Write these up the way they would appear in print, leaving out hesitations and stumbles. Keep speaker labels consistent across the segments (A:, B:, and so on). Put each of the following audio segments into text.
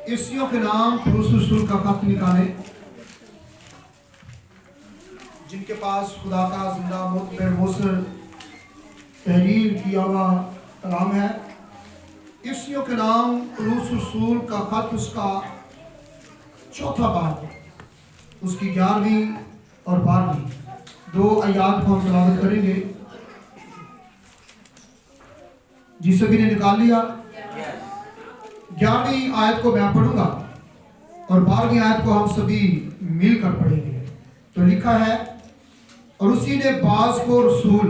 A: ईर्ष्यों के नाम पुरुष रसूल का खत निकाले, जिनके पास खुदा का जिंदा मुतमौसर तहरीर किया हुआ कलाम है। ईर्ष्यों के नाम पुरुष रसूल का खत, उसका चौथा बाब, उसकी 11वीं और 12वीं दो आयात को हम तलावत करेंगे। जी सभी ने निकाल लिया? 11वीं आयत को मैं पढ़ूंगा और 12वीं आयत को हम सभी मिलकर पढ़ेंगे। तो लिखा है, और उसी ने बाज को रसूल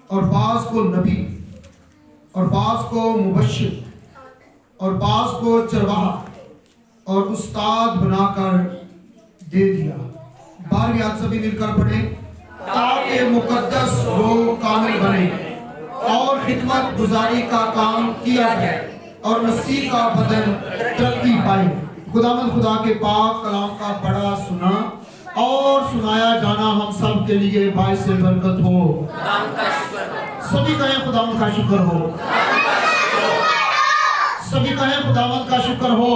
A: और बाज को नबी और बाज को मुबश्शिर और बाज को चरवाहा और उस्ताद बनाकर दे दिया। 12वीं आयत सभी मिलकर पढ़ें। ताकि मुकद्दस लोग कामिल बने और खिदमत गुजारी का काम किया जाए और मसीह का बदन तरक्की पाए। खुदावंद खुदा के पाक कलाम का बड़ा सुना और सुनाया जाना हम सब के लिए बाइस से बरकत हो। सभी कहें खुदावंद का शुक्र हो। सभी कहें खुदावंद का शुक्र हो।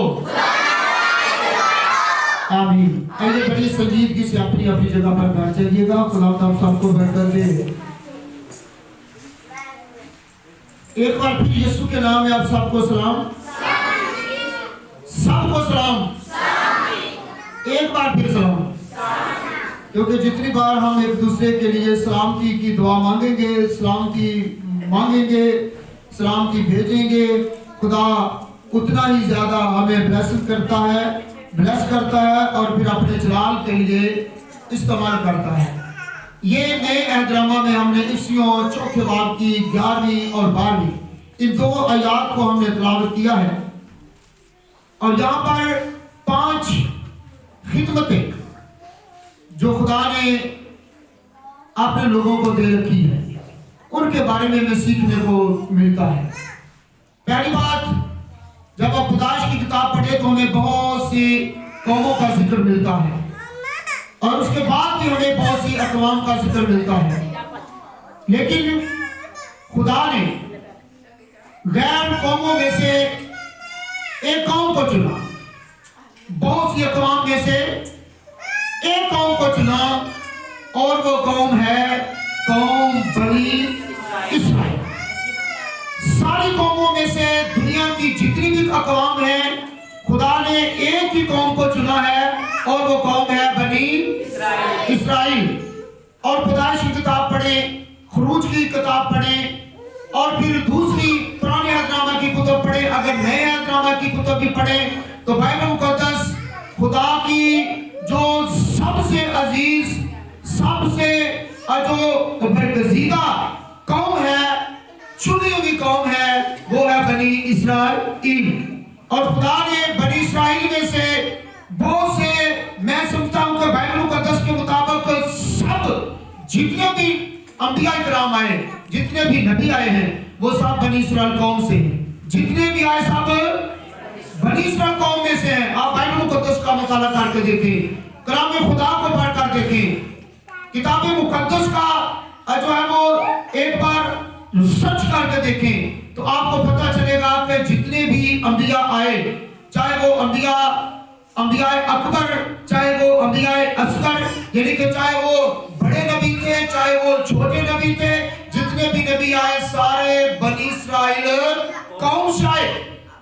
A: आमीन। आइए बड़ी संजीदगी से अपनी अपनी जगह पर बैठ जाइएगा। खुदावंद आप सबको बरकत दे। एक बार फिर यीशु के नाम में आप सबको सलाम। सबको सलाम। एक बार फिर सलाम। क्योंकि जितनी बार हम एक दूसरे के लिए सलामती की दुआ मांगेंगे, सलामती भेजेंगे, खुदा उतना ही ज्यादा हमें ब्लेस करता है और फिर अपने जलाल के लिए इस्तेमाल करता है। ये नए अहदनामा में हमने ईर्ष्यों चौथे बाब की 11वीं और 12वीं इन दो आयात को हमने तलावत किया है। और यहाँ पर 5 खिदमतें जो खुदा ने अपने लोगों को दे रखी है, उनके बारे में हमें सीखने को मिलता है। पहली बात, जब आप खुदाश की किताब पढ़े तो हमें बहुत सी कौमों का जिक्र मिलता है और उसके बाद भी हमें बहुत सी अक़वाम का जिक्र मिलता है। लेकिन खुदा ने गैर कौमों में से एक कौम को चुना, बहुत सी अक़वाम में से एक कौम को चुना, और वो कौम है कौम बनी इस्राएल। सारी कौमों में से दुनिया की जितनी भी अक़वाम है, खुदा ने एक ही कौम को चुना है और वो कौम है बनी इस्राएल। और पैदाइश की किताब पढ़े, खरूज की किताब पढ़े और फिर दूसरी पुराने अहदनामा की कुतुब पढ़े, अगर नए अहदनामा की कुतुब भी पढ़े तो बाइबल मुक़द्दस खुदा की जो सबसे अजीज, सबसे जो बरगज़ीदा कौम है, चुनी हुई कौम है, वो है बनी इस्राएल। और खुदा ने बनी इस्राएल में से बहुत से, मैं समझता हूं कि बाइबल मुक़द्दस के मुताबिक सब जितने भी अंबिया किराम आए, जितने भी नबी आए हैं, वो सब बनी इस्राएल कौम से हैं। जितने भी आए सब बनी इस्राएल कौम में से हैं। आप बाइबल मुक़द्दस का मुताला करके देखें, कलाम खुदा को पढ़ कर देखें, किताब मुक़द्दस का जो है वो एक बार सर्च करके देखें तो आपको पता चलेगा कि जितने भी अंबिया आए, चाहे वो अंबिया अकबर, चाहे वो अंबिया असगर, यानी कि चाहे वो बड़े नबी थे, चाहे वो छोटे नबी थे, जितने भी नबी आए सारे बनी इस्राएल कौम से आए।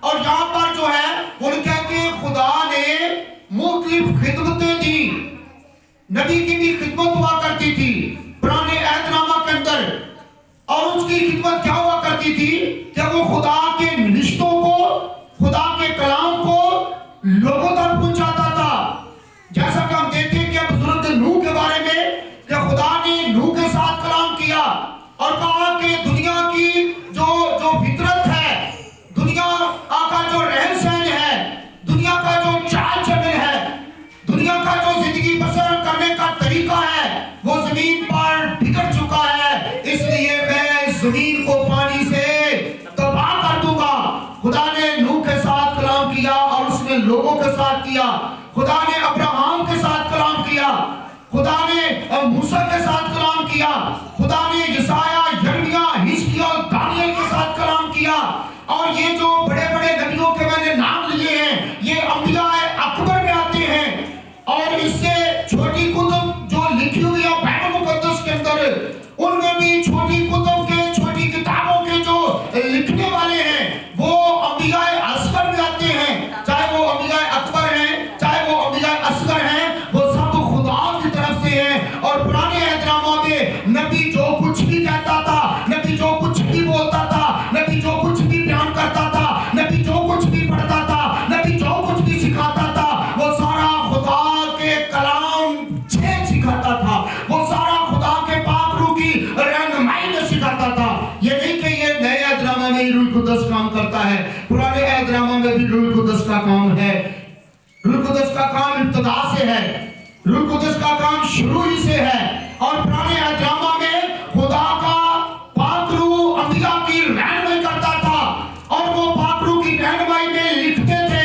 A: और यहाँ पर जो है वो कहते खुदा ने मुख्तलिफ खिदमतें दी। नबी की भी खिदमत हुआ करती थी पुराने अहदनामा के अंदर, और उसकी खिदमत क्या हुआ करती थी कि वो खुदा के रिश्तों को, खुदा के कलाम को लोगों तक पहुंचाता था। जैसा कि हम देखते हैं कि बुजुर्ग नूह के बारे में कि खुदा ने नूह के साथ कलाम किया और कहा कि दुनिया की जो फितरत है, दुनिया का जो रहन सहन है, दुनिया का जो चाल चलन है, दुनिया का जो जिंदगी बसर करने का तरीका है, वो जमीन पर बिगड़ चुका है, इसलिए मैं जमीन को पानी से तबाह कर दूंगा। खुदा ने नूह के साथ कलाम किया और उसने लोगों के साथ किया। खुदा ने अब्राहम के साथ कलाम किया, खुदा ने मूसा के साथ कलाम किया, खुदा ने यशाया, यिर्मयाह, हिजकिय्याह, दानियल के साथ कलाम किया। और ये जो बड़े बड़े नबियों के मैंने नाम लिए हैं, करता है। पुराने अहद-ए-नामा में भी रूह कुदस का काम है। रूह कुदस का काम इब्तिदा से है, रूह कुदस का काम शुरू ही से है। और पुराने अहद-ए-नामा में खुदा का पाक रूह अंबिया की रहनुमाई करता था और वो पाक रूह की रहनुमाई में लिखते थे,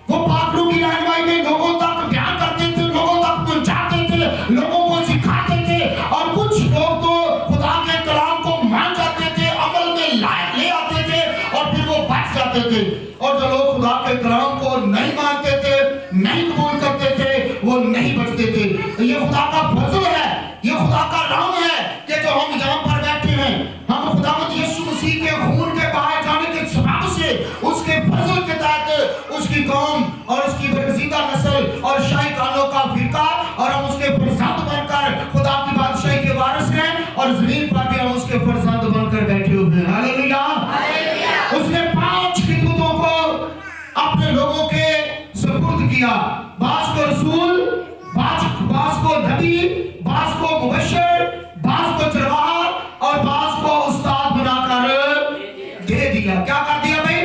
A: वो पाक रूह की रहनुमाई में लोगों तक बयान करते थे, लोगों तक पहुंचाते थे, लोगों को सिखाते थे। और कुछ लोग तो खुदा के कलाम को मान जाते थे, अमल में ले आते थे और फिर वो बच जाते थे। और जो लोग खुदा के कलाम को नहीं मानते थे, नहीं कबूल करते थे, वो नहीं बचते थे। ये खुदा का फजल है, ये खुदा का रहम है कि जो हम यहाँ पर बैठे हैं, हम खुदावंद यीशु मसीह के खून के बहाए जाने के सबब से उसके फजल के तहत उसकी कौम और उसकी बरगज़ीदा नस्ल और शाही कानों का फिरका और हम उसके फरजंद बनकर खुदा की बादशाही के वारिस हैं और ज़मीन पर भी हम उसके फरजंद बनकर बैठे हुए हैं। हालेलुया। उसने 5 खिदमतों को अपने लोगों के सुपुर्द किया। बास को रसूल, बास को नबी, बास को मुबश्शिर, बास को चरवाहा और बास को उस्ताद बनाकर दे दिया। क्या कर दिया भाई?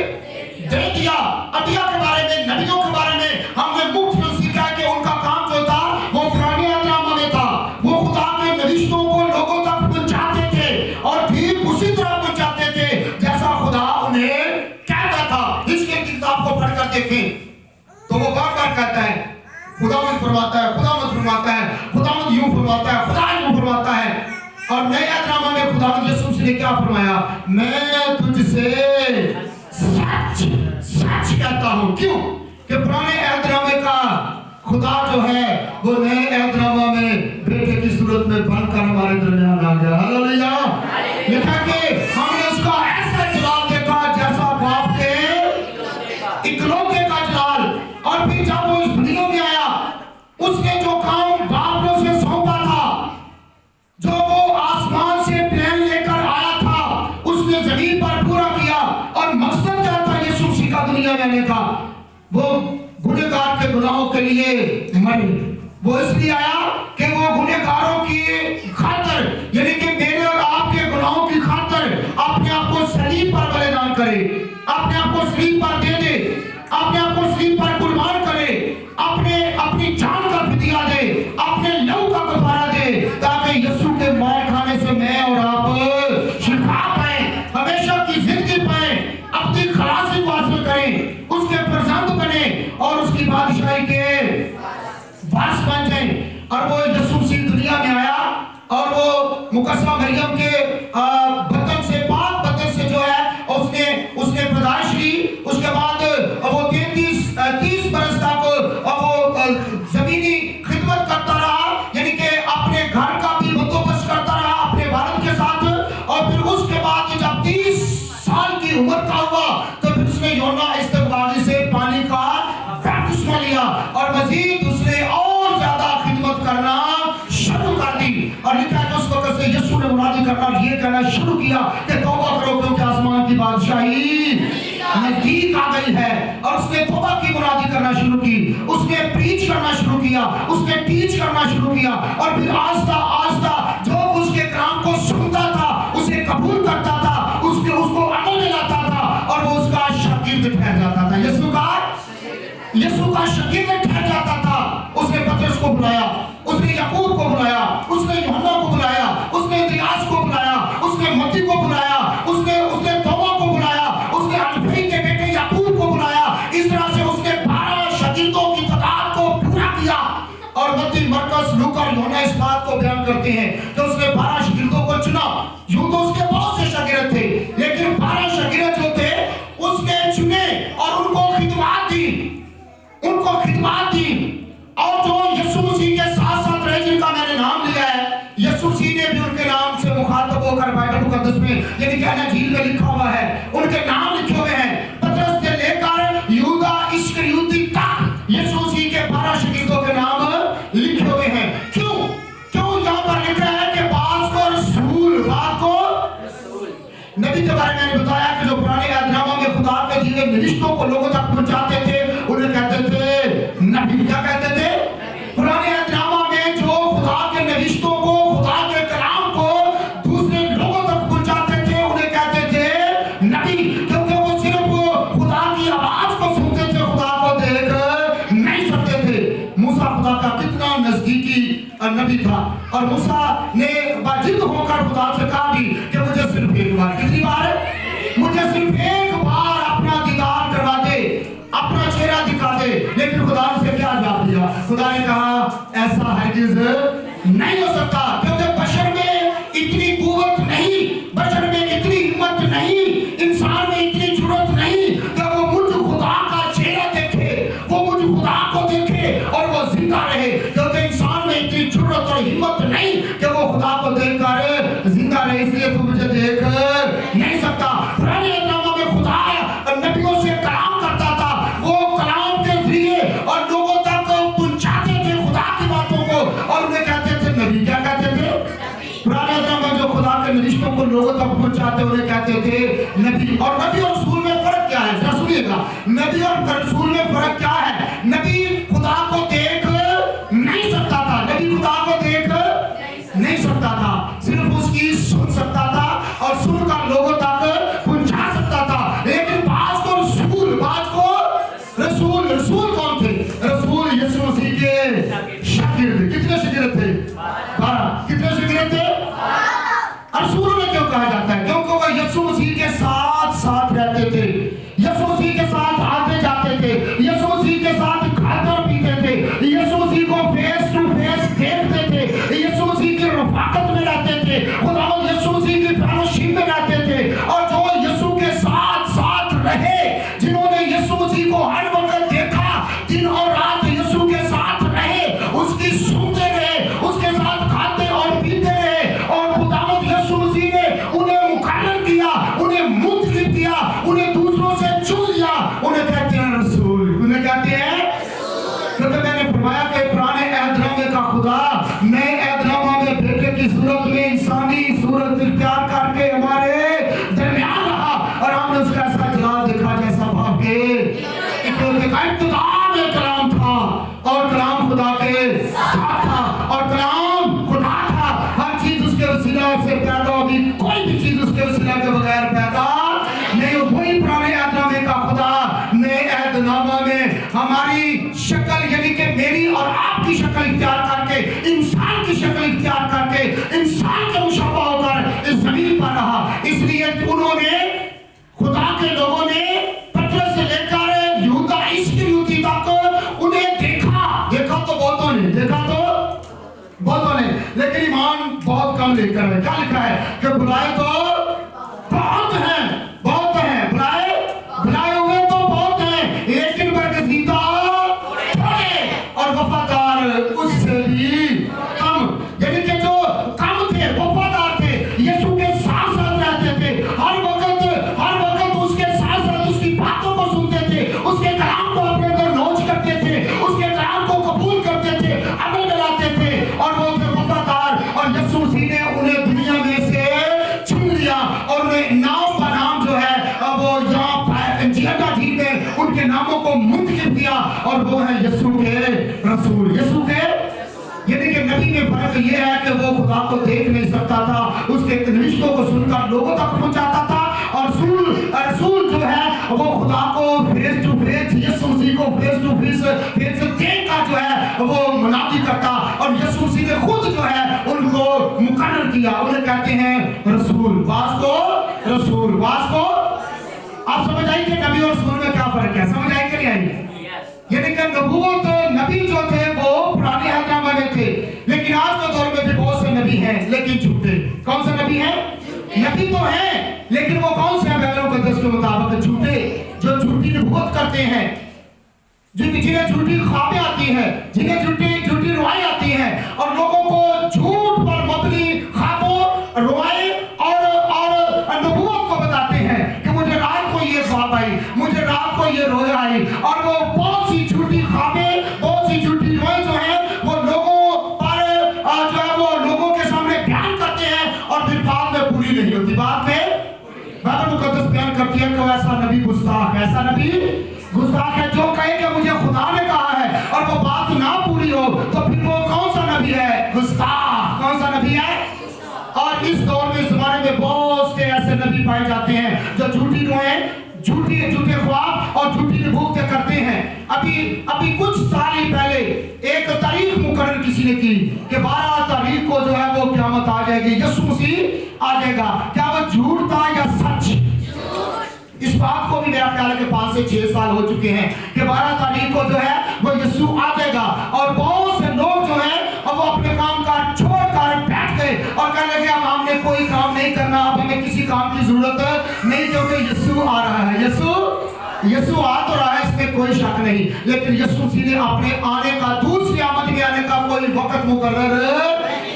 A: दे दिया। अंबिया के बारे में, नबियों के बारे में हमने मुख्य सीखा कि उनका काम जो था वो पुराने अहद-ए-नामा में था। वो खुदा के नविश्तों को लोगों तक पहुंचाते थे और ठीक उसी तरह पहुंचाते थे जैसा खुदा उन्हें कहता था। इसके किताब को पढ़कर देखें तो वो बार-बार कहता है, खुदावंद फरमाता है, खुदावंद फरमाता है, खुदावंद यूं फरमाता है, खुदा यूं फरमाता है। और नए अहद-ए-नामा में खुदावंद यीशु मसीह ने क्या फरमाया? मैं तुझसे सच सच कहता हूं। क्यों? कि पुराने अहद-ए-नामे का खुदा जो है वो नए अहद-ए-नामा में बेटे की सूरत में बनकर हमारे दरमियान आ गया। हालेलुया। लिखा कि हमने उसका ऐसा जलाल देखा जैसा बाप के इकलौते का जलाल। और फिर जब वो इस दुनिया में आया, उसने जो काम बाप ने उसे सौंपा था, जो वो आसमान से प्लेन लेकर आया था, उसने जमीन पर पूरा किया। और मकसद क्या था यीशु मसीह का दुनिया में आने का? वो गुनहगार के गुनाहों के लिए मरे। वो इसलिए आया कि वो गुनहगारों की खातिर, यानी कि मेरे और आपके गुनाहों की खातिर अपने आप को सलीब पर बलिदान करे, अपने आप को सलीब पर दे दे, अपने आप को सलीब पर कुर्बान करे, अपनी जान का फिदिया दे, अपने लहू का कफारा दे, ताकि यीशु के मार खाने से मैं और आप शिफा पाए, हमेशा की जिंदगी पाए, अपनी खलासी को हासिल करें, उसके फरजंद बने और उसकी बादशाही के वारिस बन जाएं। और वो यीशु मसीह दुनिया में आया और वो मुकद्दसा मरियम के बदन से, पाक बदन से जो है उसने पैदाइश ली। उसके बाद वो 30 बरस तक वो जमीनी खिदमत करता रहा, यानी कि अपने घर का भी बंदोबस्त करता रहा अपने वालिद के साथ। और फिर उसके बाद जब 30 साल की उम्र का हुआ तो फिर उसने यूहन्ना इस्तकबारी से पानी का बपतिस्मा लिया और मजीद उसने और ज्यादा खिदमत करना शुरू कर दी। और लिखा है कि उस वक्त से यीशु ने मुनादी करना, ये कहना शुरू किया कि तौबा करो क्योंकि आसमान की बादशाही नजदीक आ गई है। और उसने तौबा की मुनादी करना शुरू की, उसने प्रीच करना शुरू किया, उसने टीच करना शुरू किया। और फिर आस्ता आस्ता जो उसके कलाम को सुनता था, उसे कबूल करता था, उसको अमल में लाता था और वो उसका शागिर्द ठहर जाता था। यीशु का शागिर्द ठहर जाता था। उसने पतरस को बुलाया, उसने याकूब को बुलाया, उसने यूहन्ना को बुलाया, उसने इलियास को बुलाया, उसने मत्ती को बुलाया, उसने तोमा को बुलाया, उसने अलफई के बेटे याकूब को बुलाया। इस तरह से उसने 12 शागिर्दों की तादाद को पूरा किया। और मत्ती, मरकस, लूका और यूहन्ना इस बात को बयान करते हैं कि उसने 12 शागिर्दों को चुना। यूं तो उसके बहुत से शागिर्द थे, लेकिन 12 शागिर्द जो थे उसने चुने और उनको खिदमत दी। और जो यीशु मसीह के साथ रहे, जिनका मैंने नाम लिया है, यीशु मसीह ने भी उनके नाम से मुखातब होकर बाइबल मुकद्दस में, यानी कि अंजील में लिखा हुआ है, उनके नाम लिखे हुए हैं। पतरस से लेकर यहूदा इस्करियोती तक यीशु मसीह के 12 शागिर्दों के नाम लिखे हुए हैं। क्यों यहाँ पर लिखा है कि बात को नबी के बारे में मैंने बताया कि जो पुराने अहद-ए-नामा में खुदा के दिए निरिश्तों को लोगों तक पहुंचाते थे, उन्हें कहते थे नबी। क्या कहते थे? पुराने अहद-ए-नामा में जो खुदा के निरिश्तों को, खुदा के कलाम को दूसरे लोगों तक पहुंचाते थे, उन्हें कहते थे नबी, क्योंकि वो सिर्फ اور موسیٰ نے باجد ہو کر خدا سے کہا بھی کہ مجھے صرف ایک بار، کتنی بار ہے؟ مجھے صرف ایک بار اپنا دیدار کروا دے، اپنا چہرہ دکھا دے۔ لیکن خدا نے سے کیا جواب دیا؟ خدا نے کہا ایسا ہرگز نہیں ہو سکتا، کیونکہ بشر میں اتنی قوت نہیں، بشر میں اتنی ہمت نہیں، انسان میں اتنی جرات نہیں کہ وہ مجھ خدا کا چہرہ دیکھے، وہ مجھ خدا کو دیکھے اور وہ زندہ رہے، کیونکہ انسان میں اتنی جرات اور ہمت نہیں کہ وہ خدا کو دیکھ کر زندہ رہے، اس لیے تو مجھے دیکھ نہیں سکتا۔ پرانے اہل میں خدا نبیوں سے کلام کرتا تھا، وہ کلام کے ذریعے اور لوگوں تک پہنچاتے تھے خدا کی باتوں کو، اور انہیں کہتے تھے نبی۔ کیا کہتے تھے؟ پرانے اہل میں جو خدا کے رشتوں کو لوگوں تک پہنچاتے انہیں کہتے تھے نبی۔ اور نبی اور رسول میں فرق کیا ہے؟ ذرا سنیے گا، نبی اور رسول میں فرق کیا ہے؟ نبی خدا کو دیکھ نہیں سکتا تھا، نبی خدا کو دیکھ نہیں سکتا تھا، صرف اس کی سن سکتا تھا اور سن کر لوگوں تک پہنچا سکتا تھا۔ لیکن بعض کو رسول، بعض کو رسول۔ رسول کون تھے؟ رسول یسوع مسیح کے شاگرد۔ کتنے شاگرد تھے؟ 12۔ کتنے شاگرد تھے؟ رسول میں کیوں کہا جاتا ہے؟ کیونکہ وہ یسوع مسیح کے ساتھ ساتھ رہتے تھے، یسوع مسیح کے ساتھ آتے جاتے تھے، یسوع مسیح کے ساتھ کھاتے اور پیتے تھے، یسوع مسیح کو فیس ٹو فیس دیکھتے تھے، یسوع مسیح کی رفاقت میں رہتے تھے، خداوند یسوع مسیح کی فیلوشپ میں رہتے تھے۔ اور جو یسوع کے ساتھ ساتھ رہے، جنہوں نے یسوع مسیح کو ہر وقت دیکھا، دن اور رات یسوع کے ساتھ رہے، اس کی سنتے رہے، اس کے ساتھ کھاتے اور پیتے رہے، اور خداوند یسوع مسیح نے انہیں مقرر کیا، انہیں منتخب کیا، انہیں دوسروں سے چن لیا، انہیں کہتے ہیں رسول۔ انہیں کہتے ہیں کیونکہ میں نے فرمایا کہ پرانے عہد نامے کا خدا نئے عہد نامہ میں بیٹے کی صورت میں انسانی صورت اختیار کر کے ہمارے درمیان رہا، اور ہم نے اس کا ایسا جلال دیکھا جیسا باپ کے ابتدا میں کلام تھا، اور کلام خدا کے ساتھ تھا، اور کلام خدا تھا، ہر چیز اس کے وسیلہ سے پیدا ہوئی، کوئی بھی چیز اس کے وسیلہ کے بغیر پیدا نہیں۔ وہی پرانے عہد نامے کا خدا نئے عہد نامہ میں ہماری شکل، یعنی کہ میری اور آپ کی شکل اختیار کر کے، انسان کی شکل اختیار کر کے، انسان کے مشابہ ہو کر اس زمین پر رہا۔ اس لیے انہوں نے، خدا کے لوگوں نے پترس سے لے کر یہودا اسکریوتی تک انہیں دیکھا تو بہتوں نے، دیکھا تو بہتوں نے، لیکن ایمان بہت کم لے کر ہے۔ کیا لکھا ہے؟ کہ بلائے تو بہت ہیں، بہت ہیں، بلائے ہوئے تو بہت ہیں، لیکن برگزیدہ تھوڑے، اور وفادار اس سے بھی کم۔ یعنی کہ جو کم تھے، وفادار تھے، یسوع کے ساتھ ساتھ رہتے تھے، ہر وقت اس کے ساتھ ساتھ اس کی باتوں کو سنتے تھے، اس کے کلام کو اپنے اندر نوچ کرتے تھے، اس کے کلام کو قبول کرتے تھے، عمل میں لاتے تھے، اور وہ تھے وفادار۔ اور یسوع مسیح نے انہیں دنیا میں سے چن لیا، اور انہیں نام کا نام جو ہے وہ یہاں جیدہ جھیل میں ان کے ناموں کو منتخب کیا، اور وہ ہے یسوع کے رسول۔ یسوع کے، یعنی کہ نبی میں فرق یہ ہے کہ وہ خدا کو دیکھ نہیں سکتا تھا، اس کے رشتوں کو سن کر لوگوں تک پہنچاتا تھا، اور رسول جو ہے وہ خدا کو فیس ٹو فیس، یسوع مسیح کو فیس ٹو فیس دیکھ کر جو ہے وہ منادی کرتا، اور یسوع مسیح نے خود جو ہے ان کو مقرر کیا، انہیں کہتے ہیں رسول۔ بعض کو رسول، بعض کو، آپ سمجھ آئی کہ نبی اور رسول میں کیا فرق ہے؟ سمجھ آئی کہ نہیں آئی؟ یعنی کہ نبوت، نبی جو تھے وہ پرانے عہد نامہ میں تھے، لیکن آج کے دور میں بھی بہت سے نبی ہیں لیکن جھوٹے۔ کون سے نبی ہیں؟ نبی تو ہیں لیکن وہ کون سے ہیں؟ بائبل مقدس کے مطابق جھوٹے، جو جھوٹی نبوت کرتے ہیں، جنہیں جھوٹی خوابیں آتی ہیں، جنہیں جھوٹی روائیں آتی ہیں، اور لوگوں کو جھوٹ پر مبنی خوابوں، روائیں اور نبوت کو بتاتے ہیں کہ مجھے رات کو یہ خواب آئی، مجھے رات کو یہ رویا آئی، اور وہ بہت سی جھوٹی خوابیں، بہت سی جھوٹی روائیں جو ہیں وہ لوگوں پر جو ہے وہ لوگوں کے سامنے بیان کرتے ہیں، اور پھر بعد میں پوری نہیں ہوتی۔ بعد میں بائبل مقدس بیان کرتی ہے کہ ایسا نبی گستاخ ہے، ایسا نبی گستاخ ہے جو کہے کہ مجھے خدا نے کہا ہے اور وہ بات نہ پوری ہو، تو پھر وہ کون سا نبی ہے؟ گستاخ۔ کون سا نبی ہے؟ اور اس دور میں، اس زمانے میں بہت سے ایسے نبی پائے جاتے ہیں جو جھوٹی روئیں، جھوٹے خواب اور جھوٹی نبوتیں کرتے ہیں، अभी कुछ साल ही पहले एक तारीख मुकर्रर किसी ने की कि 12 तारीख को जो है वो क़यामत आ जाएगी, यीशु मसीह आ जाएगा। क्या वो झूठ था या सच? इस बात को भी मेरा ख्याल है कि 5 से 6 साल हो चुके हैं कि 12 तारीख को जो है वो यीशु आ जाएगा। और बहुत से लोग जो है वो अपने काम काज छोड़कर बैठ गए और कहने लगे अब हमने कोई काम नहीं करना, अब हमें किसी काम की जरूरत नहीं, क्योंकि यीशु आ रहा है। यीशु आ तो रहा है, इसमें कोई शक नहीं, लेकिन यीशु मसीह ने अपने आने का, दूसरी आमद में आने का कोई वक्त मुकर्रर,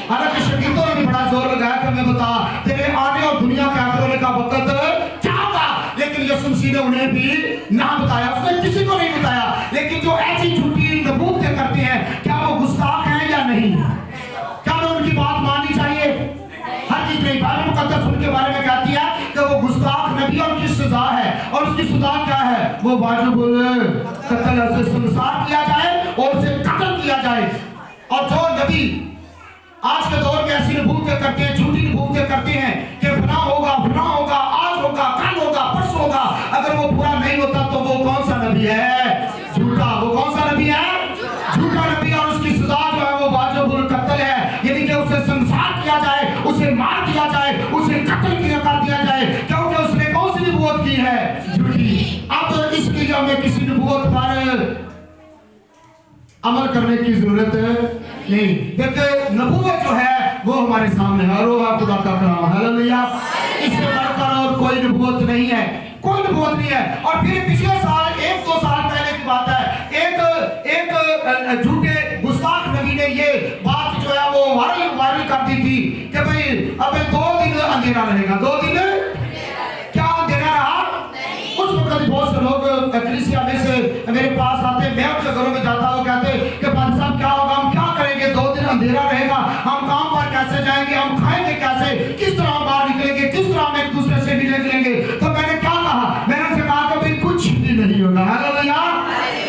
A: हालांकि शकीतों ने भी बड़ा जोर लगाया कि हमें बता तेरे आने और दुनिया के आखिर होने का वक्त क्या होगा, लेकिन यीशु मसीह ने उन्हें भी ना बताया, उसने किसी को नहीं बताया। लेकिन जो ऐसी झूठी नबूवतें करते हैं, क्या वो गुस्ताख हैं या नहीं? क्या हमें उनकी बात माननी चाहिए? हर चीज नहीं। बाइबल मुकद्दस उनके बारे में कहती है कि वो गुस्ताख नबी और उसकी सजा है, और उसकी सजा क्या है? वो वाजिबुल कत्ल से संसार किया जाए और उसे कत्ल किया जाए। और जो नबी आज के दौर में ऐसी नबूवतें करते हैं, झूठी नबूवतें करते हैं कि फलां होगा, आज होगा, कल होगा, परसों होगा, अगर वो पूरा नहीं होता तो वो कौन सा नबी है? झूठा। वो कौन सा नबी है? झूठा नबी। और उसकी सजा जो है वो वाजिबुल कत्ल है, यानी कि उसे संसार किया जाए, उसे मार दिया जाए, उसे कत्ल किया कर दिया जाए, क्योंकि उसने कौन सी नबूवत की है? झूठी। अब इसलिए हमें किसी नबूवत पर अमल करने की जरूरत नहीं, क्योंकि नबूवत जो है वो हमारे सामने है, और वो है खुदा का कलाम। हालेलुया। इससे बढ़कर और कोई नबूवत नहीं है, कोई नबूवत नहीं है। और फिर पिछले साल 1-2 साल पहले की बात है, एक झूठे गुस्ताख नबी ने ये बात जो है वो वायरल कर दी थी कि भाई अब 2 दिन अंधेरा रहेगा। 2 दिन क्या अंधेरा रहा? उस वक्त बहुत से लोग कलीसिया में से मेरे पास आते, मैं उनके घरों में जाता हूँ, कहते कि पादरी साहब क्या होगा, हम क्या करेंगे, 2 दिन अंधेरा रहेगा, हम काम पर कैसे जाएंगे, हम खाएंगे कैसे, किस तरह बाहर निकलेंगे, किस तरह हम एक दूसरे से मिले मिलेंगे। तो मैंने क्या कहा? मैंने उनसे कहा कि भाई कुछ भी नहीं होगा। हालेलुया।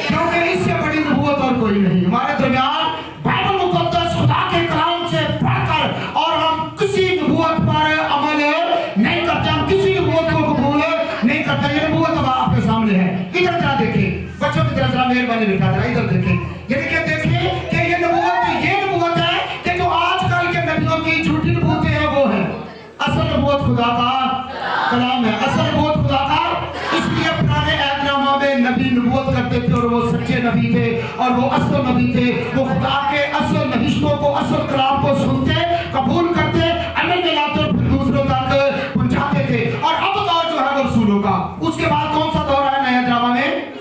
A: क्योंकि इससे बड़ी नबूवत और कोई नहीं हमारे दरमियान। बाइबल मुकद्दस खुदा के कलाम से पढ़कर और हम किसी नबूवत पर अमल नहीं करते, हम किसी नबूवत को कबूल नहीं करते। ये नबूवत अब आपके सामने है, इधर जरा देखिए, बच्चों की तरफ जरा मेहरबानी बेटा जरा इधर देखें। ये देखिए कि ये नबूवत है कि जो आजकल के नबियों की झूठी नबूवतें हैं वो है। असल नबूवत खुदा का कलाम है, असल नबूवत खुदा का। इसलिए पुराने अहदनामा में नबी नबूवत करते थे और वो सच्चे नबी थे और वो असल नबी थे। वो खुदा के असल नबिश्तों को, असल कलाम को सुनते, कबूल करते, अमल में लाते और फिर दूसरों तक पहुंचाते थे। और अब दौर जो है वो रसूलों का। उसके बाद कौन सा दौर है नए अहदनामा में?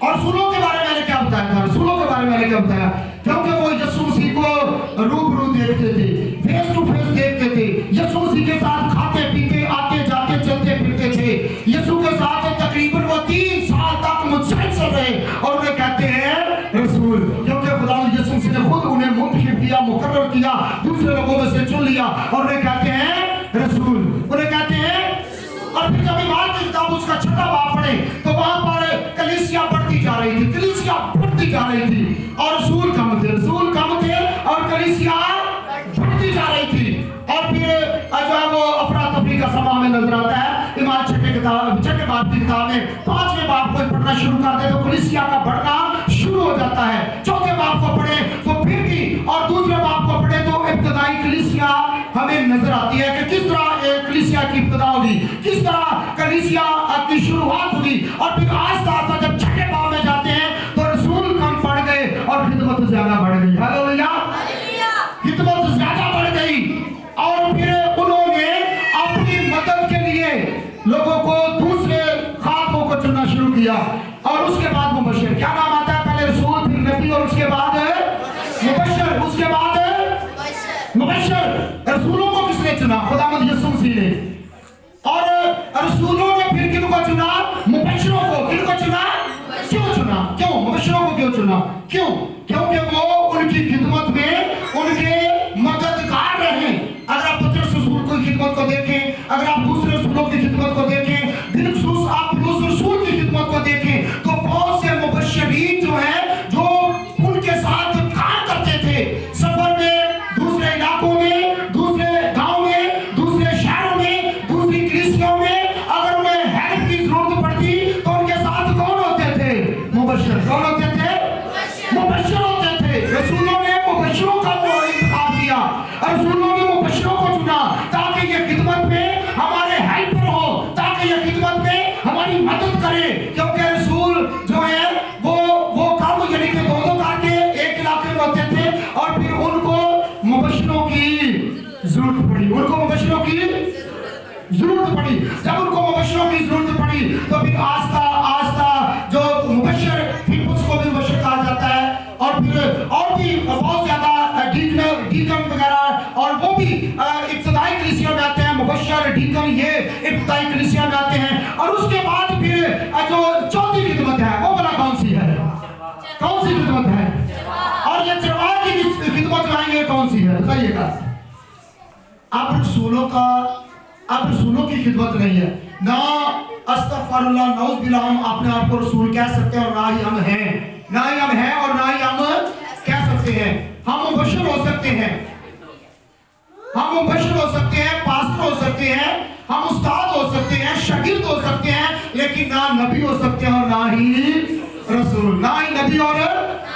A: और रसूलों के बारे में मैंने क्या बताया था? रसूलों के बारे में मैंने क्या बताया? क्योंकि वो यीशु मसीह को रूबरू देखते थे, फेस टू फेस देखते थे, यीशु मसीह के साथ खाते पीते, आते जाते, चलते फिरते थे, यीशु के साथ तकरीबन वो 3 साल तक मुसलसल रहे और उन्हें कहते हैं रसूल, क्योंकि खुदा यीशु मसीह ने खुद उन्हें मुंतखब किया, मुकर्रर किया, दूसरे लोगों में से चुन लिया और उन्हें कहते हैं रसूल, उन्हें कहते हैं। और फिर जब ईमान की किताब उसका 6वां बाब पढ़े तो वहां पर कलीसिया बढ़ती जा रही थी, कलीसिया बढ़ती जा रही थी और रसूल कम थे और कलीसिया बढ़ती जा रही थी। और फिर जो है वो अफरा तफरी का समा में नजर आता है। ईमान 6 बाब की किताब में 5वें बाब को पढ़ना शुरू कर दे तो कलीसिया का बढ़ना शुरू हो जाता है। 4थे बाब को पढ़े तो फिर भी, और दूसरे बाब को पढ़े तो इब्तदाई कलीसिया हमें नजर आती है कि किस तरह कलीसिया की इब्तिदा हुई, किस तरह कलीसिया की शुरुआत हुई। और फिर आस्ता आस्ता जब 6 बाब में जाते हैं तो रसूल कम पड़ गए और खिदमत ज्यादा बढ़ गई। हालेलुया। खिदमत ज्यादा बढ़ गई और फिर उन्होंने अपनी मदद के लिए लोगों को दूसरे खातों को चुनना शुरू किया। और उसके बाद मुबश्शिर, क्या नाम आता है? पहले रसूल, फिर नबी और उसके बाद मुबश्शिर, उसके बाद मुबश्शिर। रसूलों को किसने चुना? खुदावंद यीशु मसीह ने। और रसूलों ने फिर किनको चुना? मुबश्शिरों को। किनको चुना? क्यों चुना? क्यों मुबश्शिरों को क्यों चुना? क्यों? क्योंकि वो उनकी खिदमत में उनके मददगार रहे। अगर आप पतरस रसूल की खिदमत को देखें, अगर आप दूसरे रसूलों की खिदमत को देखें, बिलखुसूस आप पौलुस रसूल की खिदमत को देखें तो बहुत से मुबश्शिरीन जो है जो उनके साथ काम करते थे, सफर में, दूसरे इलाकों में, दूसरे गांव में, दूसरे शहरों में, दूसरी कलीसियाओं में, अगर उन्हें हेल्प की जरूरत पड़ती तो उनके साथ कौन होते थे? मुबश्शिर। फिर आस्था आस्था जो मुबशर फिलिप्पुस को भी मुबशर कहा जाता है, और फिर और भी बहुत ज्यादा डीकन वगैरह, और वो भी इब्तिदाई कलीसिया में आते हैं। मुबशर डीकन ये इब्तिदाई कलीसिया में आते हैं। और उसके बाद फिर जो चौथी खिदमत है वो वाला कौन सी है? कौन सी खिदमत है? और ये चरवाह की खिदमत जो है ये कौन सी है बताइएगा? अब रसूलों की खिदमत नहीं है ना, अस्तगफिरुल्लाह नऊज़ुबिल्लाह, हम अपने आप को रसूल कह सकते हैं और ना ही हम हैं, ना ही हम हैं और ना ही हम कह सकते हैं। हम मुबशर हो सकते हैं, हम मुबशर हो सकते हैं, पास्टर हो सकते हैं, हम उस्ताद हो सकते हैं, शागिर्द हो सकते हैं, लेकिन ना नबी हो सकते हैं और ना ही रसूल, ना ही नबी। और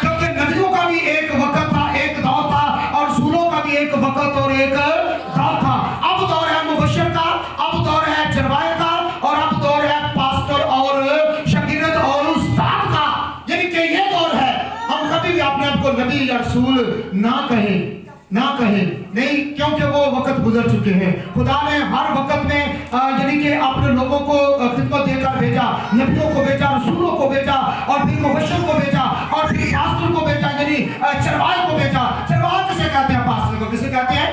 A: क्योंकि नबियों का भी एक वक्त था, एक दौर था, और रसूलों का भी एक वक्त और एक दौर था। अब दौर है मुबशर का, अब दौर है चरवाहे का, और अब दौर है पास्टर और शागिर्द और उस्ताद का। यानी कि ये दौर है। हम कभी भी अपने आप को नबी या रसूल ना कहें नहीं, क्योंकि वो वक्त गुजर चुके हैं। खुदा ने हर वक्त में यानी कि अपने लोगों को खिदमत देकर भेजा, नबियों को भेजा, रसूलों को भेजा, और फिर मुबशर को भेजा, और फिर पास्टर को भेजा, यानी चरवाहे को भेजा। चरवाहा किसे कहते हैं? पास्टर को किसे कहते हैं?